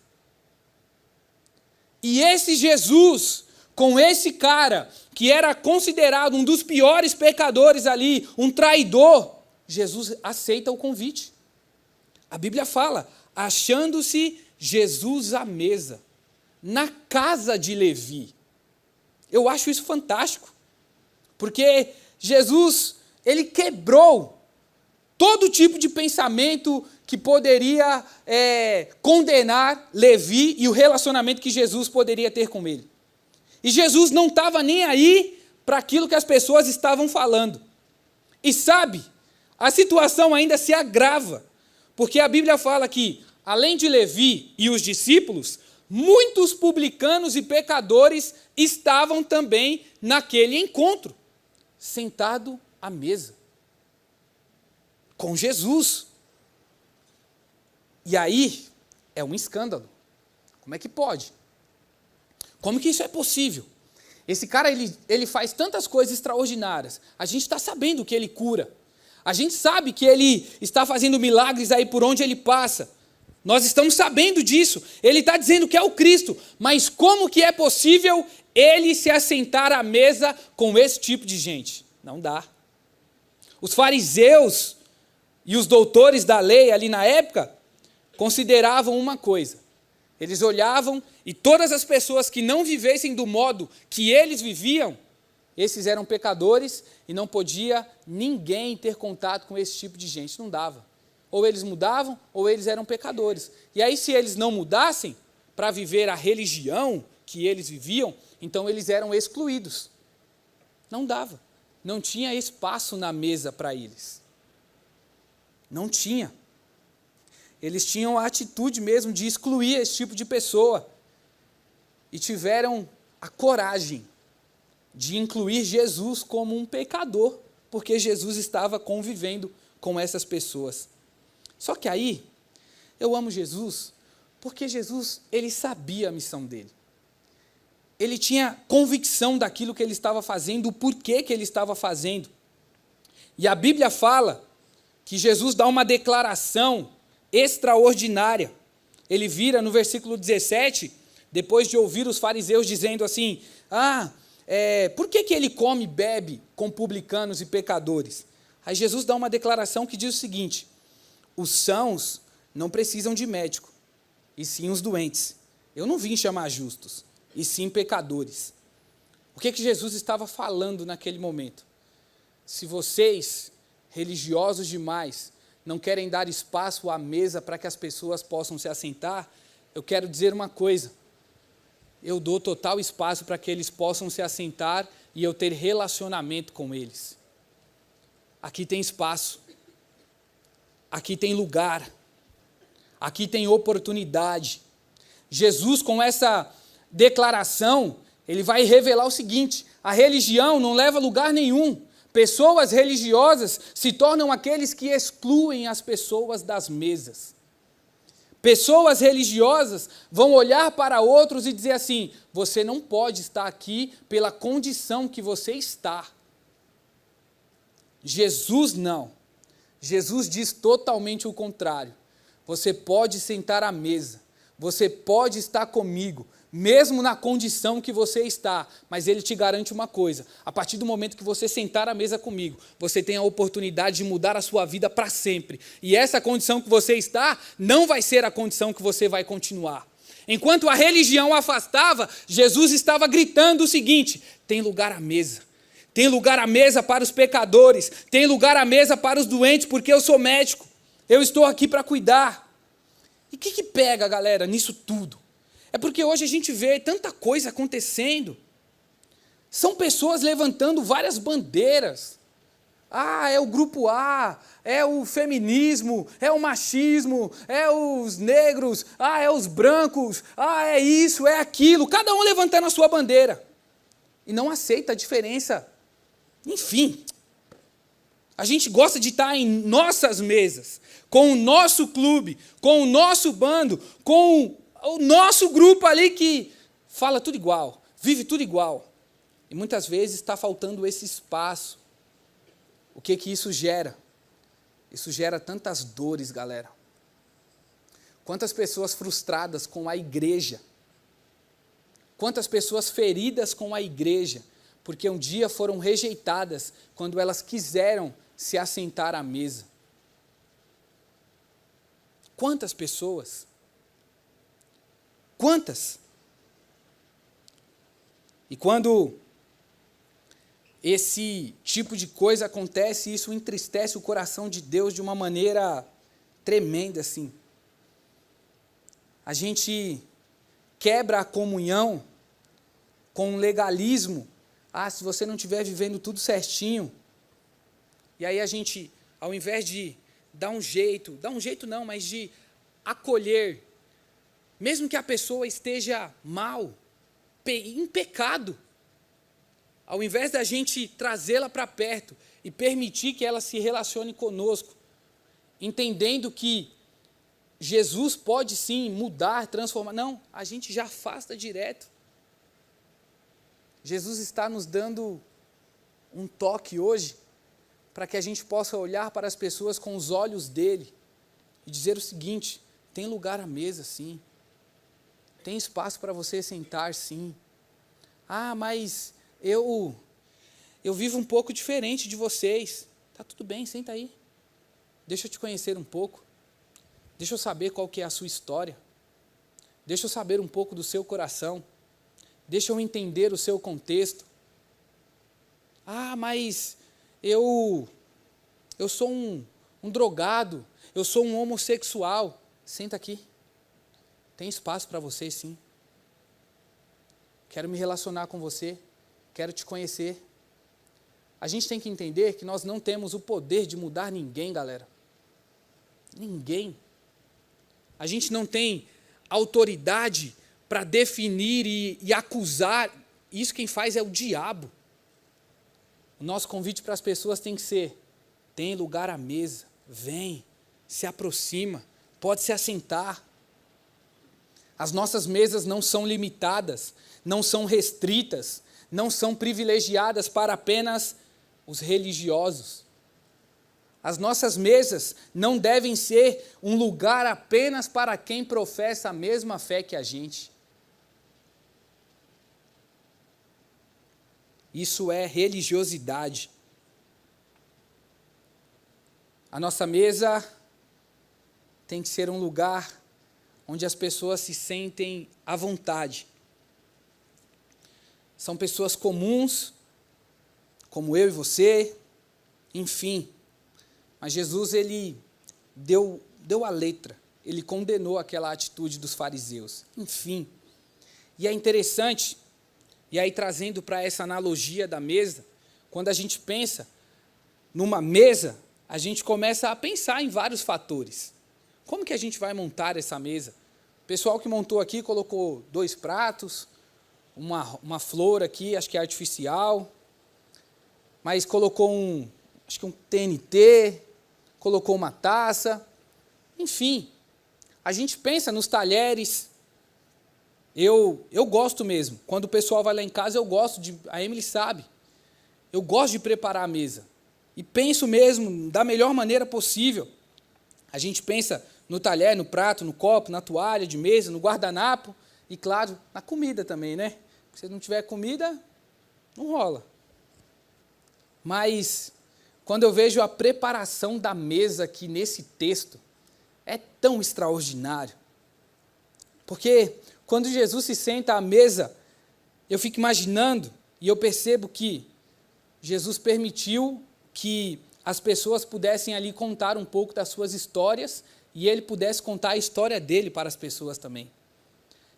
E esse Jesus, com esse cara, que era considerado um dos piores pecadores ali, um traidor, Jesus aceita o convite. A Bíblia fala, achando-se Jesus à mesa, na casa de Levi. Eu acho isso fantástico, porque Jesus, ele quebrou todo tipo de pensamento que poderia condenar Levi e o relacionamento que Jesus poderia ter com ele. E Jesus não estava nem aí para aquilo que as pessoas estavam falando. E sabe, a situação ainda se agrava, porque a Bíblia fala que, além de Levi e os discípulos, muitos publicanos e pecadores estavam também naquele encontro, sentado à mesa, com Jesus. E aí, é um escândalo. Como é que pode? Como que isso é possível? Esse cara, ele faz tantas coisas extraordinárias. A gente está sabendo que ele cura. A gente sabe que ele está fazendo milagres aí por onde ele passa. Nós estamos sabendo disso. Ele está dizendo que é o Cristo. Mas como que é possível ele se assentar à mesa com esse tipo de gente? Não dá. Os fariseus e os doutores da lei ali na época consideravam uma coisa. Eles olhavam e todas as pessoas que não vivessem do modo que eles viviam, Esses eram pecadores e não podia ninguém ter contato com esse tipo de gente, não dava. Ou eles mudavam, ou eles eram pecadores. E aí, se eles não mudassem para viver a religião que eles viviam, então eles eram excluídos. Não dava. Não tinha espaço na mesa para eles. Não tinha. Eles tinham a atitude mesmo de excluir esse tipo de pessoa. E tiveram a coragem de incluir Jesus como um pecador, porque Jesus estava convivendo com essas pessoas. Só que aí, eu amo Jesus, porque Jesus, ele sabia a missão dele. Ele tinha convicção daquilo que ele estava fazendo, o porquê que ele estava fazendo. E a Bíblia fala que Jesus dá uma declaração extraordinária. Ele vira no versículo 17, depois de ouvir os fariseus dizendo assim, por que ele come e bebe com publicanos e pecadores? Aí Jesus dá uma declaração que diz o seguinte, os sãos não precisam de médico, e sim os doentes. Eu não vim chamar justos, e sim pecadores. O que Jesus estava falando naquele momento? Se vocês, religiosos demais, não querem dar espaço à mesa para que as pessoas possam se assentar, eu quero dizer uma coisa, eu dou total espaço para que eles possam se assentar e eu ter relacionamento com eles. Aqui tem espaço, aqui tem lugar, aqui tem oportunidade. Jesus, com essa declaração, ele vai revelar o seguinte, a religião não leva a lugar nenhum. Pessoas religiosas se tornam aqueles que excluem as pessoas das mesas. Pessoas religiosas vão olhar para outros e dizer assim, você não pode estar aqui pela condição que você está. Jesus não. Jesus diz totalmente o contrário. Você pode sentar à mesa, você pode estar comigo, mesmo na condição que você está, mas ele te garante uma coisa, a partir do momento que você sentar à mesa comigo, você tem a oportunidade de mudar a sua vida para sempre, e essa condição que você está, não vai ser a condição que você vai continuar. Enquanto a religião afastava, Jesus estava gritando o seguinte, tem lugar à mesa. Tem lugar à mesa para os pecadores, tem lugar à mesa para os doentes, porque eu sou médico, eu estou aqui para cuidar. E o que pega, galera, nisso tudo? É porque hoje a gente vê tanta coisa acontecendo. São pessoas levantando várias bandeiras. É o grupo A, é o feminismo, é o machismo, é os negros, é os brancos, é isso, é aquilo. Cada um levantando a sua bandeira. E não aceita a diferença. Enfim, a gente gosta de estar em nossas mesas, com o nosso clube, com o nosso bando, com o nosso grupo ali que fala tudo igual, vive tudo igual. E muitas vezes está faltando esse espaço. O que isso gera? Isso gera tantas dores, galera. Quantas pessoas frustradas com a igreja. Quantas pessoas feridas com a igreja, porque um dia foram rejeitadas quando elas quiseram se assentar à mesa. Quantas pessoas? Quantas? E quando esse tipo de coisa acontece, isso entristece o coração de Deus de uma maneira tremenda, assim. A gente quebra a comunhão com o legalismo. Se você não estiver vivendo tudo certinho. E aí a gente, ao invés de dar um jeito não, mas de acolher, mesmo que a pessoa esteja mal, em pecado, ao invés da gente trazê-la para perto e permitir que ela se relacione conosco, entendendo que Jesus pode sim mudar, transformar, não, a gente já afasta direto. Jesus está nos dando um toque hoje, para que a gente possa olhar para as pessoas com os olhos dele e dizer o seguinte, tem lugar à mesa sim, tem espaço para você sentar sim. Mas eu vivo um pouco diferente de vocês. Tá tudo bem, senta aí. Deixa eu te conhecer um pouco. Deixa eu saber qual que é a sua história. Deixa eu saber um pouco do seu coração. Deixa eu entender o seu contexto. Ah, mas eu sou um drogado, eu sou um homossexual. Senta aqui. Tem espaço para você, sim. Quero me relacionar com você, quero te conhecer. A gente tem que entender que nós não temos o poder de mudar ninguém, galera. Ninguém. A gente não tem autoridade para definir e acusar. Isso quem faz é o diabo. O nosso convite para as pessoas tem que ser: tem lugar à mesa, vem, se aproxima, pode se assentar. As nossas mesas não são limitadas, não são restritas, não são privilegiadas para apenas os religiosos. As nossas mesas não devem ser um lugar apenas para quem professa a mesma fé que a gente. Isso é religiosidade. A nossa mesa tem que ser um lugar onde as pessoas se sentem à vontade. São pessoas comuns, como eu e você, enfim. Mas Jesus, ele deu a letra, ele condenou aquela atitude dos fariseus, enfim. E é interessante, e aí trazendo para essa analogia da mesa, quando a gente pensa numa mesa, a gente começa a pensar em vários fatores. Como que a gente vai montar essa mesa? O pessoal que montou aqui colocou 2 pratos, uma flor aqui, acho que é artificial, mas colocou acho que um TNT, colocou uma taça, enfim. A gente pensa nos talheres. Eu gosto mesmo. Quando o pessoal vai lá em casa, a Emily sabe, eu gosto de preparar a mesa. E penso mesmo da melhor maneira possível. A gente pensa no talher, no prato, no copo, na toalha de mesa, no guardanapo e, claro, na comida também, né? Se não tiver comida, não rola. Mas, quando eu vejo a preparação da mesa aqui nesse texto, é tão extraordinário. Porque quando Jesus se senta à mesa, eu fico imaginando e eu percebo que Jesus permitiu que as pessoas pudessem ali contar um pouco das suas histórias e ele pudesse contar a história dele para as pessoas também.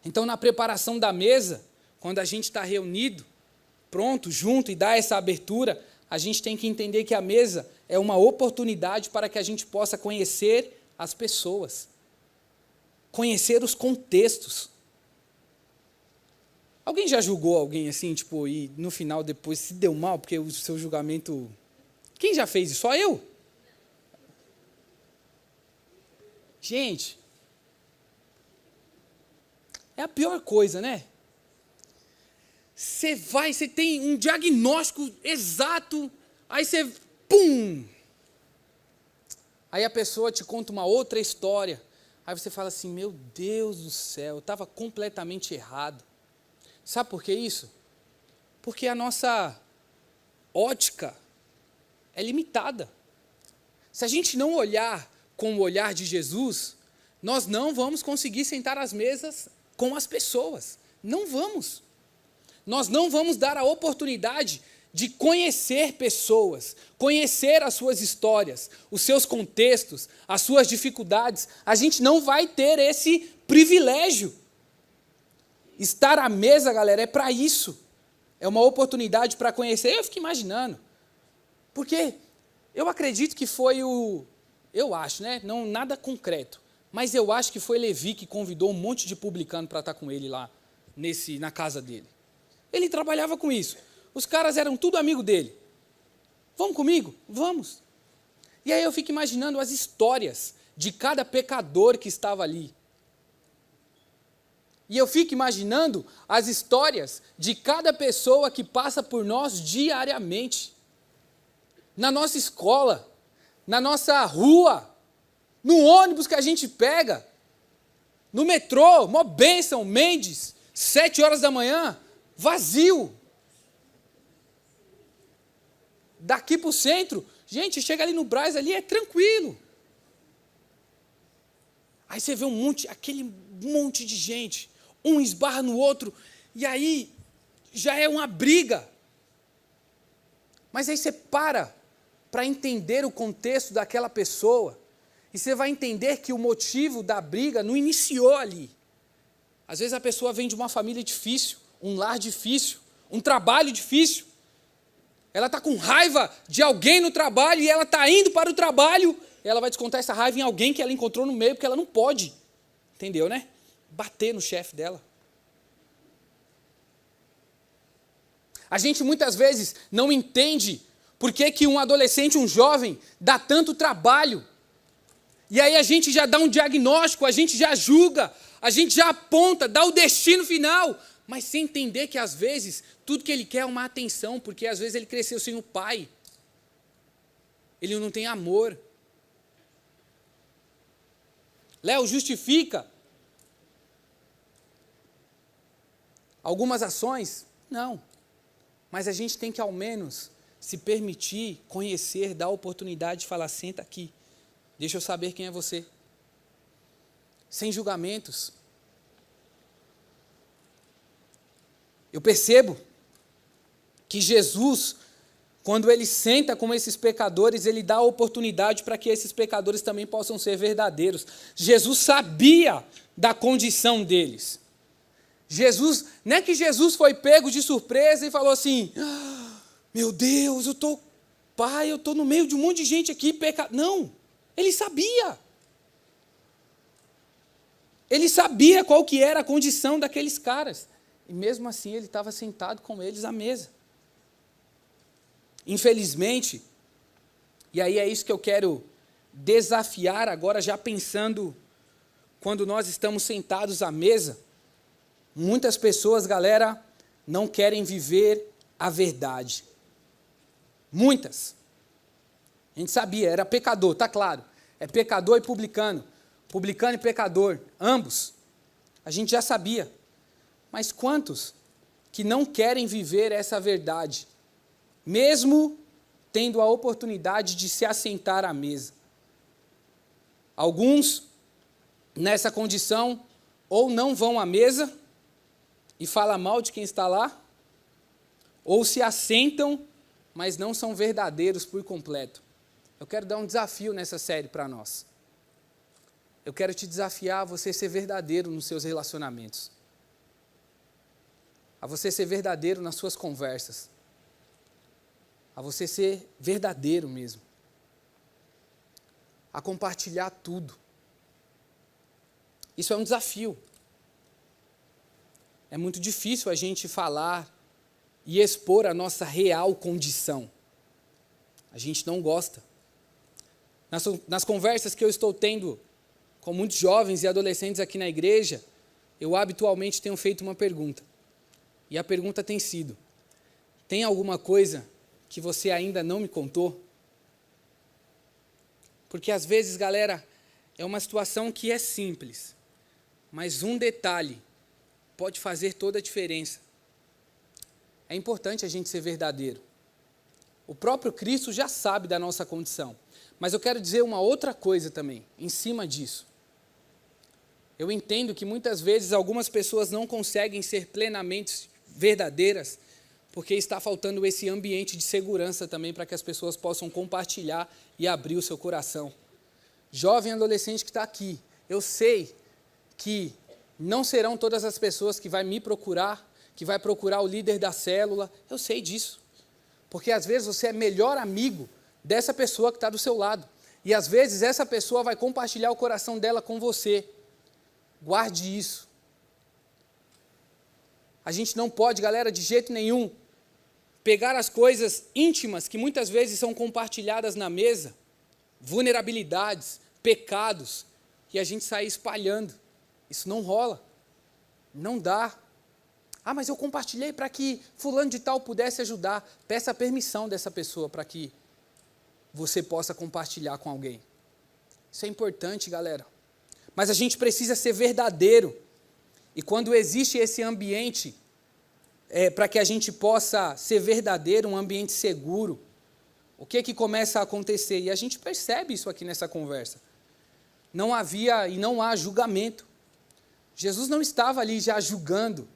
Então, na preparação da mesa, quando a gente está reunido, pronto, junto e dá essa abertura, a gente tem que entender que a mesa é uma oportunidade para que a gente possa conhecer as pessoas, conhecer os contextos. Alguém já julgou alguém assim, tipo, e no final depois se deu mal porque o seu julgamento... Quem já fez isso? Só eu? Gente, é a pior coisa, né? Você tem um diagnóstico exato, aí você, pum! Aí a pessoa te conta uma outra história, aí você fala assim, meu Deus do céu, eu estava completamente errado. Sabe por que isso? Porque a nossa ótica é limitada. Se a gente não olhar com o olhar de Jesus, nós não vamos conseguir sentar às mesas com as pessoas. Não vamos. Nós não vamos dar a oportunidade de conhecer pessoas, conhecer as suas histórias, os seus contextos, as suas dificuldades. A gente não vai ter esse privilégio. Estar à mesa, galera, é para isso. É uma oportunidade para conhecer. Eu fico imaginando. Porque eu acredito que foi eu acho, né? Não, nada concreto. Mas eu acho que foi Levi que convidou um monte de publicano para estar com ele lá, na casa dele. Ele trabalhava com isso. Os caras eram tudo amigo dele. Vamos comigo? Vamos. E aí eu fico imaginando as histórias de cada pecador que estava ali. E eu fico imaginando as histórias de cada pessoa que passa por nós diariamente. Na nossa escola, na nossa rua, no ônibus que a gente pega, no metrô, mó bênção, Mendes, 7 horas da manhã, vazio. Daqui para o centro, gente, chega ali no Brás, ali é tranquilo. Aí você vê aquele monte de gente, um esbarra no outro, e aí já é uma briga. Mas aí você para entender o contexto daquela pessoa, e você vai entender que o motivo da briga não iniciou ali. Às vezes a pessoa vem de uma família difícil, um lar difícil, um trabalho difícil. Ela está com raiva de alguém no trabalho e ela está indo para o trabalho, e ela vai descontar essa raiva em alguém que ela encontrou no meio, porque ela não pode, entendeu, né? Bater no chefe dela. A gente muitas vezes não entende por que um adolescente, um jovem, dá tanto trabalho. E aí a gente já dá um diagnóstico, a gente já julga, a gente já aponta, dá o destino final, mas sem entender que às vezes tudo que ele quer é uma atenção, porque às vezes ele cresceu sem o pai. Ele não tem amor. Léo, justifica algumas ações? Não. Mas a gente tem que ao menos se permitir conhecer, dar a oportunidade de falar, senta aqui, deixa eu saber quem é você. Sem julgamentos. Eu percebo que Jesus, quando ele senta com esses pecadores, ele dá a oportunidade para que esses pecadores também possam ser verdadeiros. Jesus sabia da condição deles. Jesus, não é que Jesus foi pego de surpresa e falou assim, meu Deus, eu estou no meio de um monte de gente aqui, não, ele sabia. Ele sabia qual que era a condição daqueles caras. E mesmo assim ele estava sentado com eles à mesa. Infelizmente, e aí é isso que eu quero desafiar agora, já pensando, quando nós estamos sentados à mesa, muitas pessoas, galera, não querem viver a verdade. Muitas. A gente sabia, era pecador, tá claro. É pecador e publicano. Publicano e pecador, ambos. A gente já sabia. Mas quantos que não querem viver essa verdade, mesmo tendo a oportunidade de se assentar à mesa? Alguns, nessa condição, ou não vão à mesa e falam mal de quem está lá, ou se assentam, mas não são verdadeiros por completo. Eu quero dar um desafio nessa série para nós. Eu quero te desafiar a você ser verdadeiro nos seus relacionamentos. A você ser verdadeiro nas suas conversas. A você ser verdadeiro mesmo. A compartilhar tudo. Isso é um desafio. É muito difícil a gente falar e expor a nossa real condição. A gente não gosta. Nas conversas que eu estou tendo com muitos jovens e adolescentes aqui na igreja, eu habitualmente tenho feito uma pergunta. E a pergunta tem sido, tem alguma coisa que você ainda não me contou? Porque às vezes, galera, é uma situação que é simples, mas um detalhe pode fazer toda a diferença. É importante a gente ser verdadeiro. O próprio Cristo já sabe da nossa condição. Mas eu quero dizer uma outra coisa também, em cima disso. Eu entendo que muitas vezes algumas pessoas não conseguem ser plenamente verdadeiras, porque está faltando esse ambiente de segurança também para que as pessoas possam compartilhar e abrir o seu coração. Jovem adolescente que está aqui, eu sei que não serão todas as pessoas que vai me procurar, que vai procurar o líder da célula, eu sei disso. Porque às vezes você é melhor amigo dessa pessoa que está do seu lado. E às vezes essa pessoa vai compartilhar o coração dela com você. Guarde isso. A gente não pode, galera, de jeito nenhum, pegar as coisas íntimas que muitas vezes são compartilhadas na mesa, vulnerabilidades, pecados, e a gente sair espalhando. Isso não rola. Não dá. Ah, mas eu compartilhei para que fulano de tal pudesse ajudar. Peça a permissão dessa pessoa para que você possa compartilhar com alguém. Isso é importante, galera. Mas a gente precisa ser verdadeiro. E quando existe esse ambiente, para que a gente possa ser verdadeiro, um ambiente seguro, o que começa a acontecer? E a gente percebe isso aqui nessa conversa. Não havia e não há julgamento. Jesus não estava ali já julgando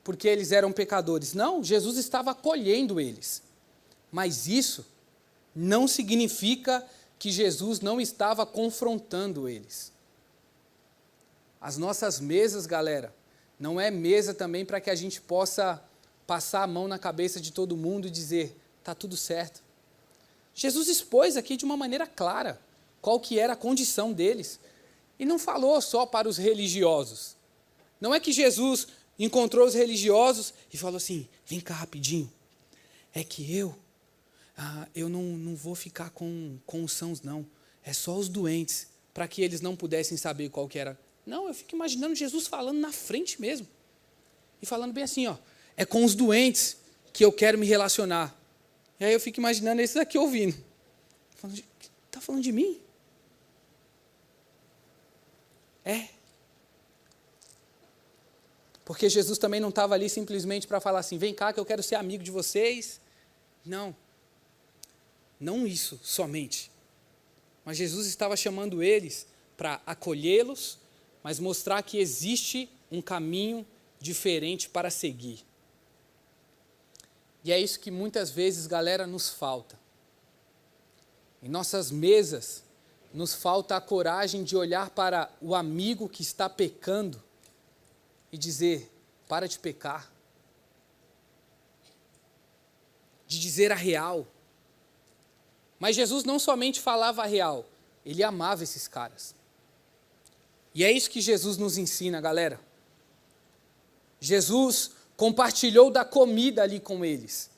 porque eles eram pecadores. Não, Jesus estava acolhendo eles. Mas isso não significa que Jesus não estava confrontando eles. As nossas mesas, galera, não é mesa também para que a gente possa passar a mão na cabeça de todo mundo e dizer, está tudo certo. Jesus expôs aqui de uma maneira clara qual que era a condição deles. E não falou só para os religiosos. Não é que Jesus encontrou os religiosos e falou assim, vem cá rapidinho, é que eu não vou ficar com os sãos não, é só os doentes, para que eles não pudessem saber qual que era. Não, eu fico imaginando Jesus falando na frente mesmo, e falando bem assim, é com os doentes que eu quero me relacionar. E aí eu fico imaginando esses aqui ouvindo, está falando de mim? Porque Jesus também não estava ali simplesmente para falar assim, vem cá que eu quero ser amigo de vocês. Não isso somente. Mas Jesus estava chamando eles para acolhê-los, mas mostrar que existe um caminho diferente para seguir. E é isso que muitas vezes, galera, nos falta. Em nossas mesas, nos falta a coragem de olhar para o amigo que está pecando e dizer, para de pecar. De dizer a real. Mas Jesus não somente falava a real, ele amava esses caras. E é isso que Jesus nos ensina, galera. Jesus compartilhou da comida ali com eles.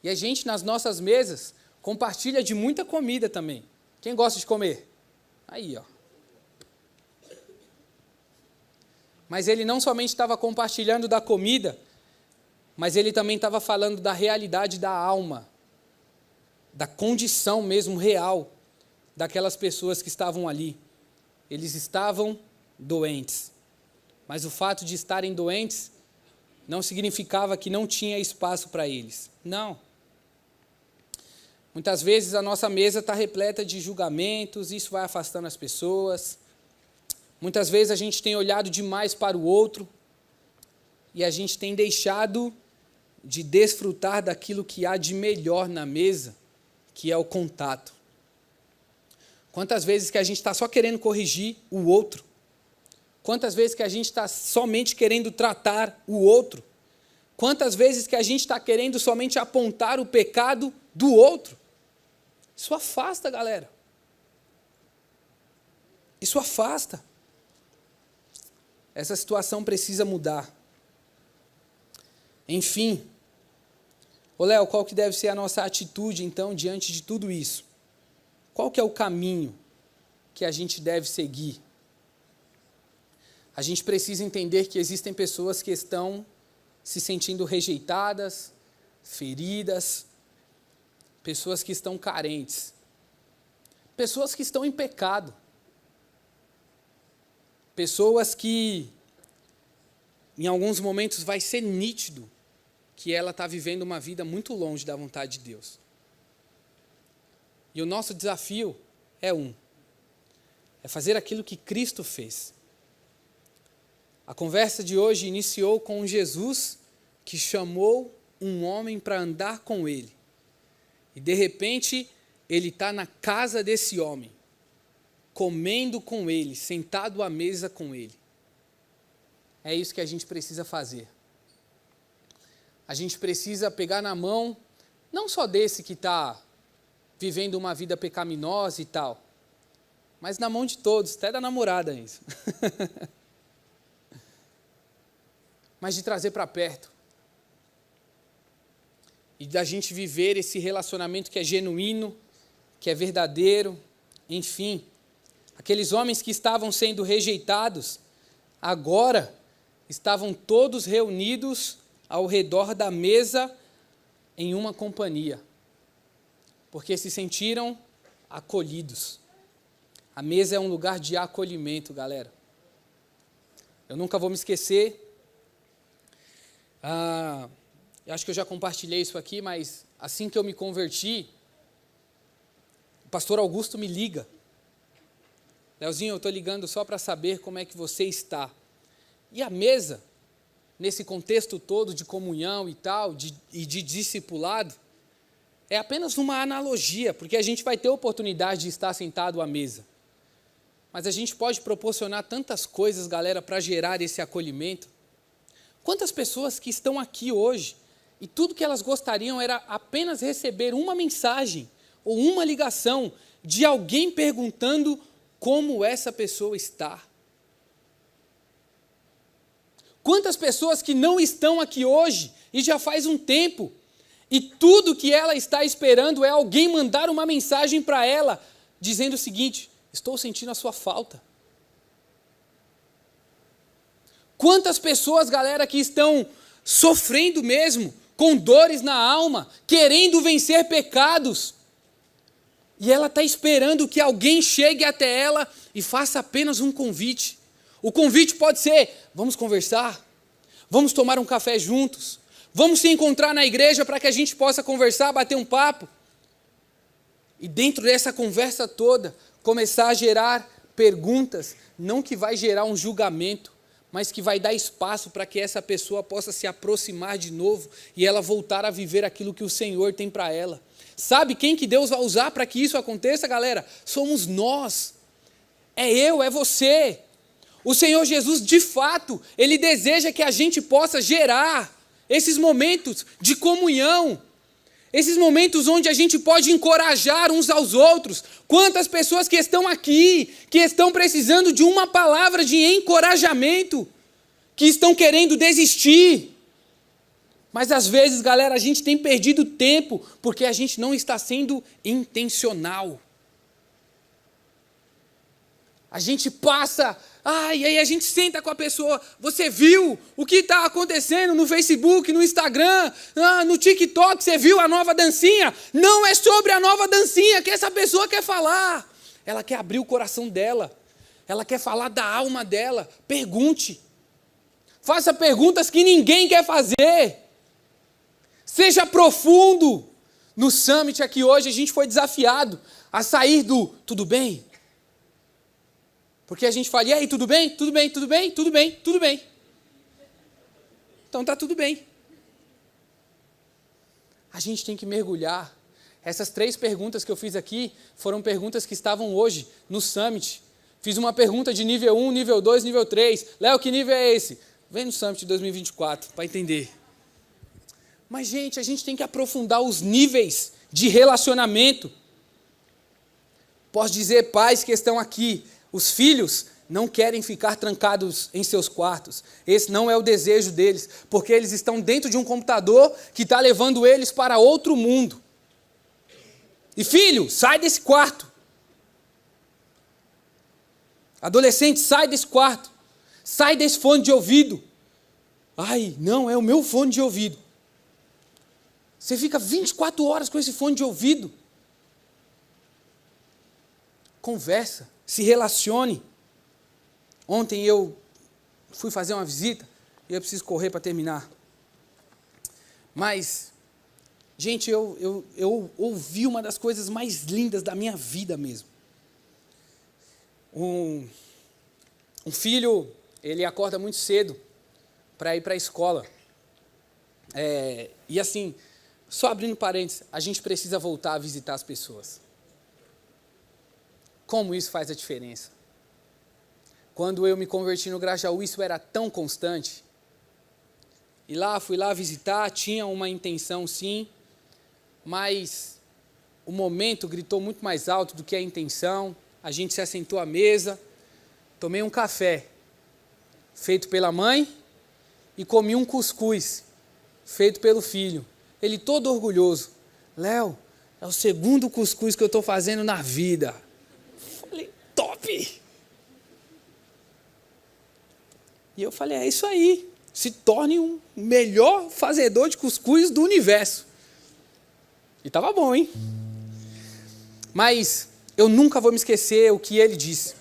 E a gente, nas nossas mesas, compartilha de muita comida também. Quem gosta de comer? Aí, Mas ele não somente estava compartilhando da comida, mas ele também estava falando da realidade da alma, da condição mesmo real daquelas pessoas que estavam ali. Eles estavam doentes, mas o fato de estarem doentes não significava que não tinha espaço para eles. Não. Muitas vezes a nossa mesa está repleta de julgamentos, isso vai afastando as pessoas. Muitas vezes a gente tem olhado demais para o outro e a gente tem deixado de desfrutar daquilo que há de melhor na mesa, que é o contato. Quantas vezes que a gente está só querendo corrigir o outro? Quantas vezes que a gente está somente querendo tratar o outro? Quantas vezes que a gente está querendo somente apontar o pecado do outro? Isso afasta, galera. Isso afasta. Essa situação precisa mudar. Enfim, Léo, qual que deve ser a nossa atitude, então, diante de tudo isso? Qual que é o caminho que a gente deve seguir? A gente precisa entender que existem pessoas que estão se sentindo rejeitadas, feridas, pessoas que estão carentes, pessoas que estão em pecado, pessoas que, em alguns momentos, vai ser nítido que ela está vivendo uma vida muito longe da vontade de Deus. E o nosso desafio é fazer aquilo que Cristo fez. A conversa de hoje iniciou com Jesus, que chamou um homem para andar com ele. E, de repente, ele está na casa desse homem, comendo com ele, sentado à mesa com ele. É isso que a gente precisa fazer. A gente precisa pegar na mão, não só desse que está vivendo uma vida pecaminosa e tal, mas na mão de todos, até da namorada isso. Mas de trazer para perto. E da gente viver esse relacionamento que é genuíno, que é verdadeiro, enfim. Aqueles homens que estavam sendo rejeitados, agora estavam todos reunidos ao redor da mesa em uma companhia, porque se sentiram acolhidos. A mesa é um lugar de acolhimento, galera. Eu nunca vou me esquecer, eu acho que eu já compartilhei isso aqui, mas assim que eu me converti, o pastor Augusto me liga. Leozinho, eu estou ligando só para saber como é que você está. E a mesa, nesse contexto todo de comunhão e tal, e de discipulado, é apenas uma analogia, porque a gente vai ter oportunidade de estar sentado à mesa. Mas a gente pode proporcionar tantas coisas, galera, para gerar esse acolhimento. Quantas pessoas que estão aqui hoje e tudo que elas gostariam era apenas receber uma mensagem ou uma ligação de alguém perguntando como essa pessoa está. Quantas pessoas que não estão aqui hoje e já faz um tempo e tudo que ela está esperando é alguém mandar uma mensagem para ela dizendo o seguinte: estou sentindo a sua falta. Quantas pessoas, galera, que estão sofrendo mesmo, com dores na alma, querendo vencer pecados, e ela está esperando que alguém chegue até ela e faça apenas um convite. O convite pode ser: vamos conversar, vamos tomar um café juntos, vamos se encontrar na igreja para que a gente possa conversar, bater um papo. E dentro dessa conversa toda, começar a gerar perguntas, não que vai gerar um julgamento, mas que vai dar espaço para que essa pessoa possa se aproximar de novo e ela voltar a viver aquilo que o Senhor tem para ela. Sabe quem que Deus vai usar para que isso aconteça, galera? Somos nós. É eu, é você. O Senhor Jesus, de fato, Ele deseja que a gente possa gerar esses momentos de comunhão, esses momentos onde a gente pode encorajar uns aos outros. Quantas pessoas que estão aqui, que estão precisando de uma palavra de encorajamento, que estão querendo desistir. Mas às vezes, galera, a gente tem perdido tempo porque a gente não está sendo intencional. A gente passa, e aí a gente senta com a pessoa: você viu o que está acontecendo no Facebook, no Instagram, no TikTok, você viu a nova dancinha? Não é sobre a nova dancinha que essa pessoa quer falar. Ela quer abrir o coração dela, ela quer falar da alma dela. Pergunte, faça perguntas que ninguém quer fazer. Seja profundo. No Summit aqui hoje a gente foi desafiado a sair do tudo bem. Porque a gente fala: e aí, tudo bem? Tudo bem, tudo bem, tudo bem, tudo bem. Então está tudo bem. A gente tem que mergulhar. Essas 3 perguntas que eu fiz aqui foram perguntas que estavam hoje no Summit. Fiz uma pergunta de nível 1, nível 2, nível 3. Léo, que nível é esse? Vem no Summit 2024 para entender. Mas, gente, a gente tem que aprofundar os níveis de relacionamento. Posso dizer, pais que estão aqui, os filhos não querem ficar trancados em seus quartos. Esse não é o desejo deles, porque eles estão dentro de um computador que está levando eles para outro mundo. E filho, sai desse quarto. Adolescente, sai desse quarto. Sai desse fone de ouvido. Não, é o meu fone de ouvido. Você fica 24 horas com esse fone de ouvido. Conversa, se relacione. Ontem eu fui fazer uma visita e eu preciso correr para terminar. Mas, gente, eu ouvi uma das coisas mais lindas da minha vida mesmo. Um filho, ele acorda muito cedo para ir para a escola. E assim, só abrindo parênteses, a gente precisa voltar a visitar as pessoas. Como isso faz a diferença? Quando eu me converti no Grajaú, isso era tão constante. E fui lá visitar, tinha uma intenção sim, mas o momento gritou muito mais alto do que a intenção. A gente se assentou à mesa, tomei um café, feito pela mãe, e comi um cuscuz, feito pelo filho. Ele todo orgulhoso: Léo, é o 2º cuscuz que eu estou fazendo na vida. Falei: top! E eu falei: é isso aí, se torne um melhor fazedor de cuscuz do universo. E estava bom, hein? Mas eu nunca vou me esquecer o que ele disse.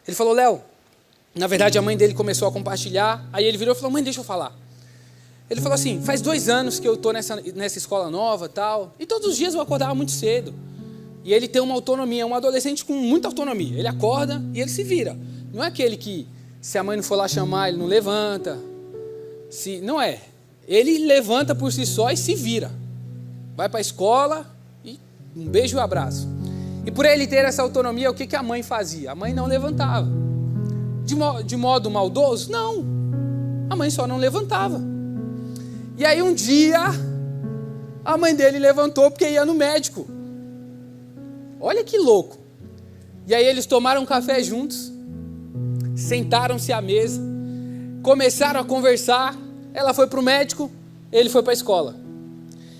Ele falou: Léo, na verdade a mãe dele começou a compartilhar, aí ele virou e falou: mãe, deixa eu falar. Ele falou assim: faz 2 anos que eu estou nessa escola nova tal, e todos os dias eu acordava muito cedo. E ele tem uma autonomia, um adolescente com muita autonomia. Ele acorda e ele se vira. Não é aquele que, se a mãe não for lá chamar, ele não levanta. Não é. Ele levanta por si só e se vira. Vai para a escola, Um beijo e um abraço. E por ele ter essa autonomia, o que a mãe fazia? A mãe não levantava. De modo maldoso? Não. A mãe só não levantava. E aí um dia, a mãe dele levantou porque ia no médico. Olha que louco. E aí eles tomaram um café juntos, sentaram-se à mesa, começaram a conversar. Ela foi para o médico, ele foi para a escola.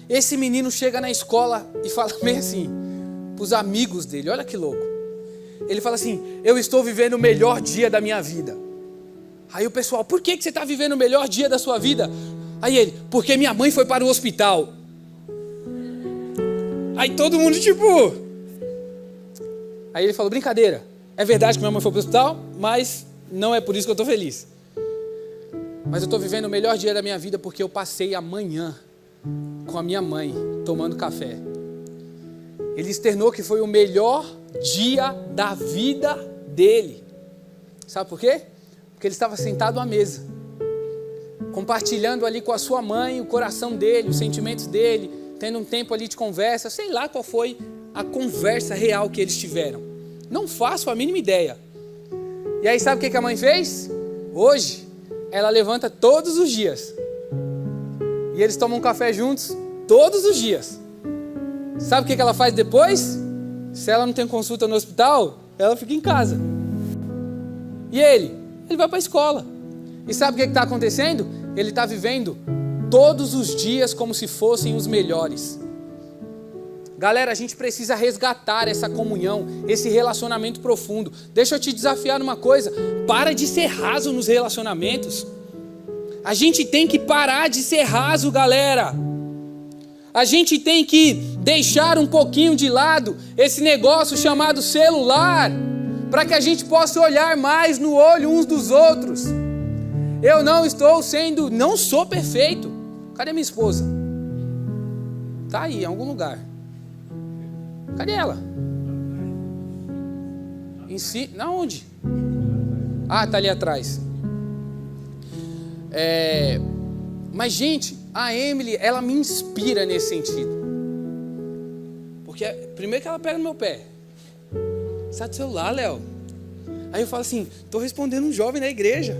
Esse menino chega na escola e fala meio assim, para os amigos dele, olha que louco. Ele fala assim, eu estou vivendo o melhor dia da minha vida. Aí o pessoal, por que você está vivendo o melhor dia da sua vida? Aí ele, porque minha mãe foi para o hospital. Aí todo mundo tipo... Aí ele falou, brincadeira, é verdade que minha mãe foi para o hospital, mas não é por isso que eu estou feliz. Mas eu estou vivendo o melhor dia da minha vida porque eu passei a manhã com a minha mãe tomando café. Ele externou que foi o melhor dia da vida dele. Sabe por quê? Porque ele estava sentado à mesa, compartilhando ali com a sua mãe o coração dele, os sentimentos dele, tendo um tempo ali de conversa, sei lá qual foi a conversa real que eles tiveram. Não faço a mínima ideia. E aí sabe o que a mãe fez? Hoje, ela levanta todos os dias. E eles tomam um café juntos todos os dias. Sabe o que ela faz depois? Se ela não tem consulta no hospital, ela fica em casa. E ele vai para a escola. E sabe o que está acontecendo? Ele está vivendo todos os dias como se fossem os melhores. Galera, a gente precisa resgatar essa comunhão, esse relacionamento profundo. Deixa eu te desafiar numa coisa. Para de ser raso nos relacionamentos. A gente tem que parar de ser raso, galera. A gente tem que deixar um pouquinho de lado esse negócio chamado celular, para que a gente possa olhar mais no olho uns dos outros. Eu não sou perfeito. Cadê minha esposa? Tá aí, em algum lugar. Cadê ela? Onde? Ah, tá ali atrás. Mas, gente, a Emily, ela me inspira nesse sentido. Porque, primeiro que ela pega no meu pé. Sai do celular, Léo. Aí eu falo assim, estou respondendo um jovem na igreja.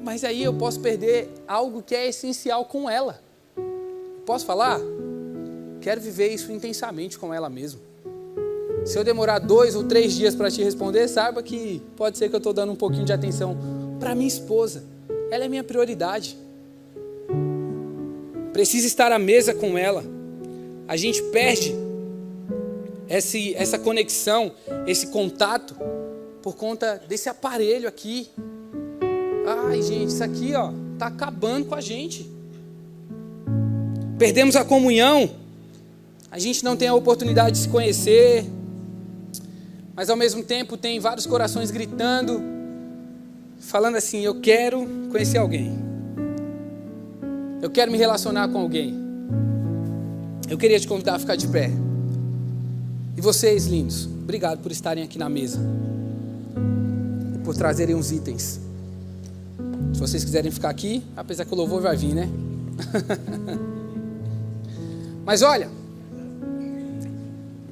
Mas aí eu posso perder algo que é essencial com ela. Posso falar? Quero viver isso intensamente com ela mesmo. Se eu demorar 2 ou 3 dias para te responder, saiba que pode ser que eu estou dando um pouquinho de atenção para minha esposa. Ela é minha prioridade. Preciso estar à mesa com ela. A gente perde essa conexão, esse contato, por conta desse aparelho aqui. Ai, gente, isso aqui está acabando com a gente. Perdemos a comunhão. A gente não tem a oportunidade de se conhecer. Mas ao mesmo tempo tem vários corações gritando, falando assim, eu quero conhecer alguém. Eu quero me relacionar com alguém. Eu queria te convidar a ficar de pé. E vocês, lindos, obrigado por estarem aqui na mesa. E por trazerem uns itens. Se vocês quiserem ficar aqui, apesar que o louvor vai vir, né? Mas olha,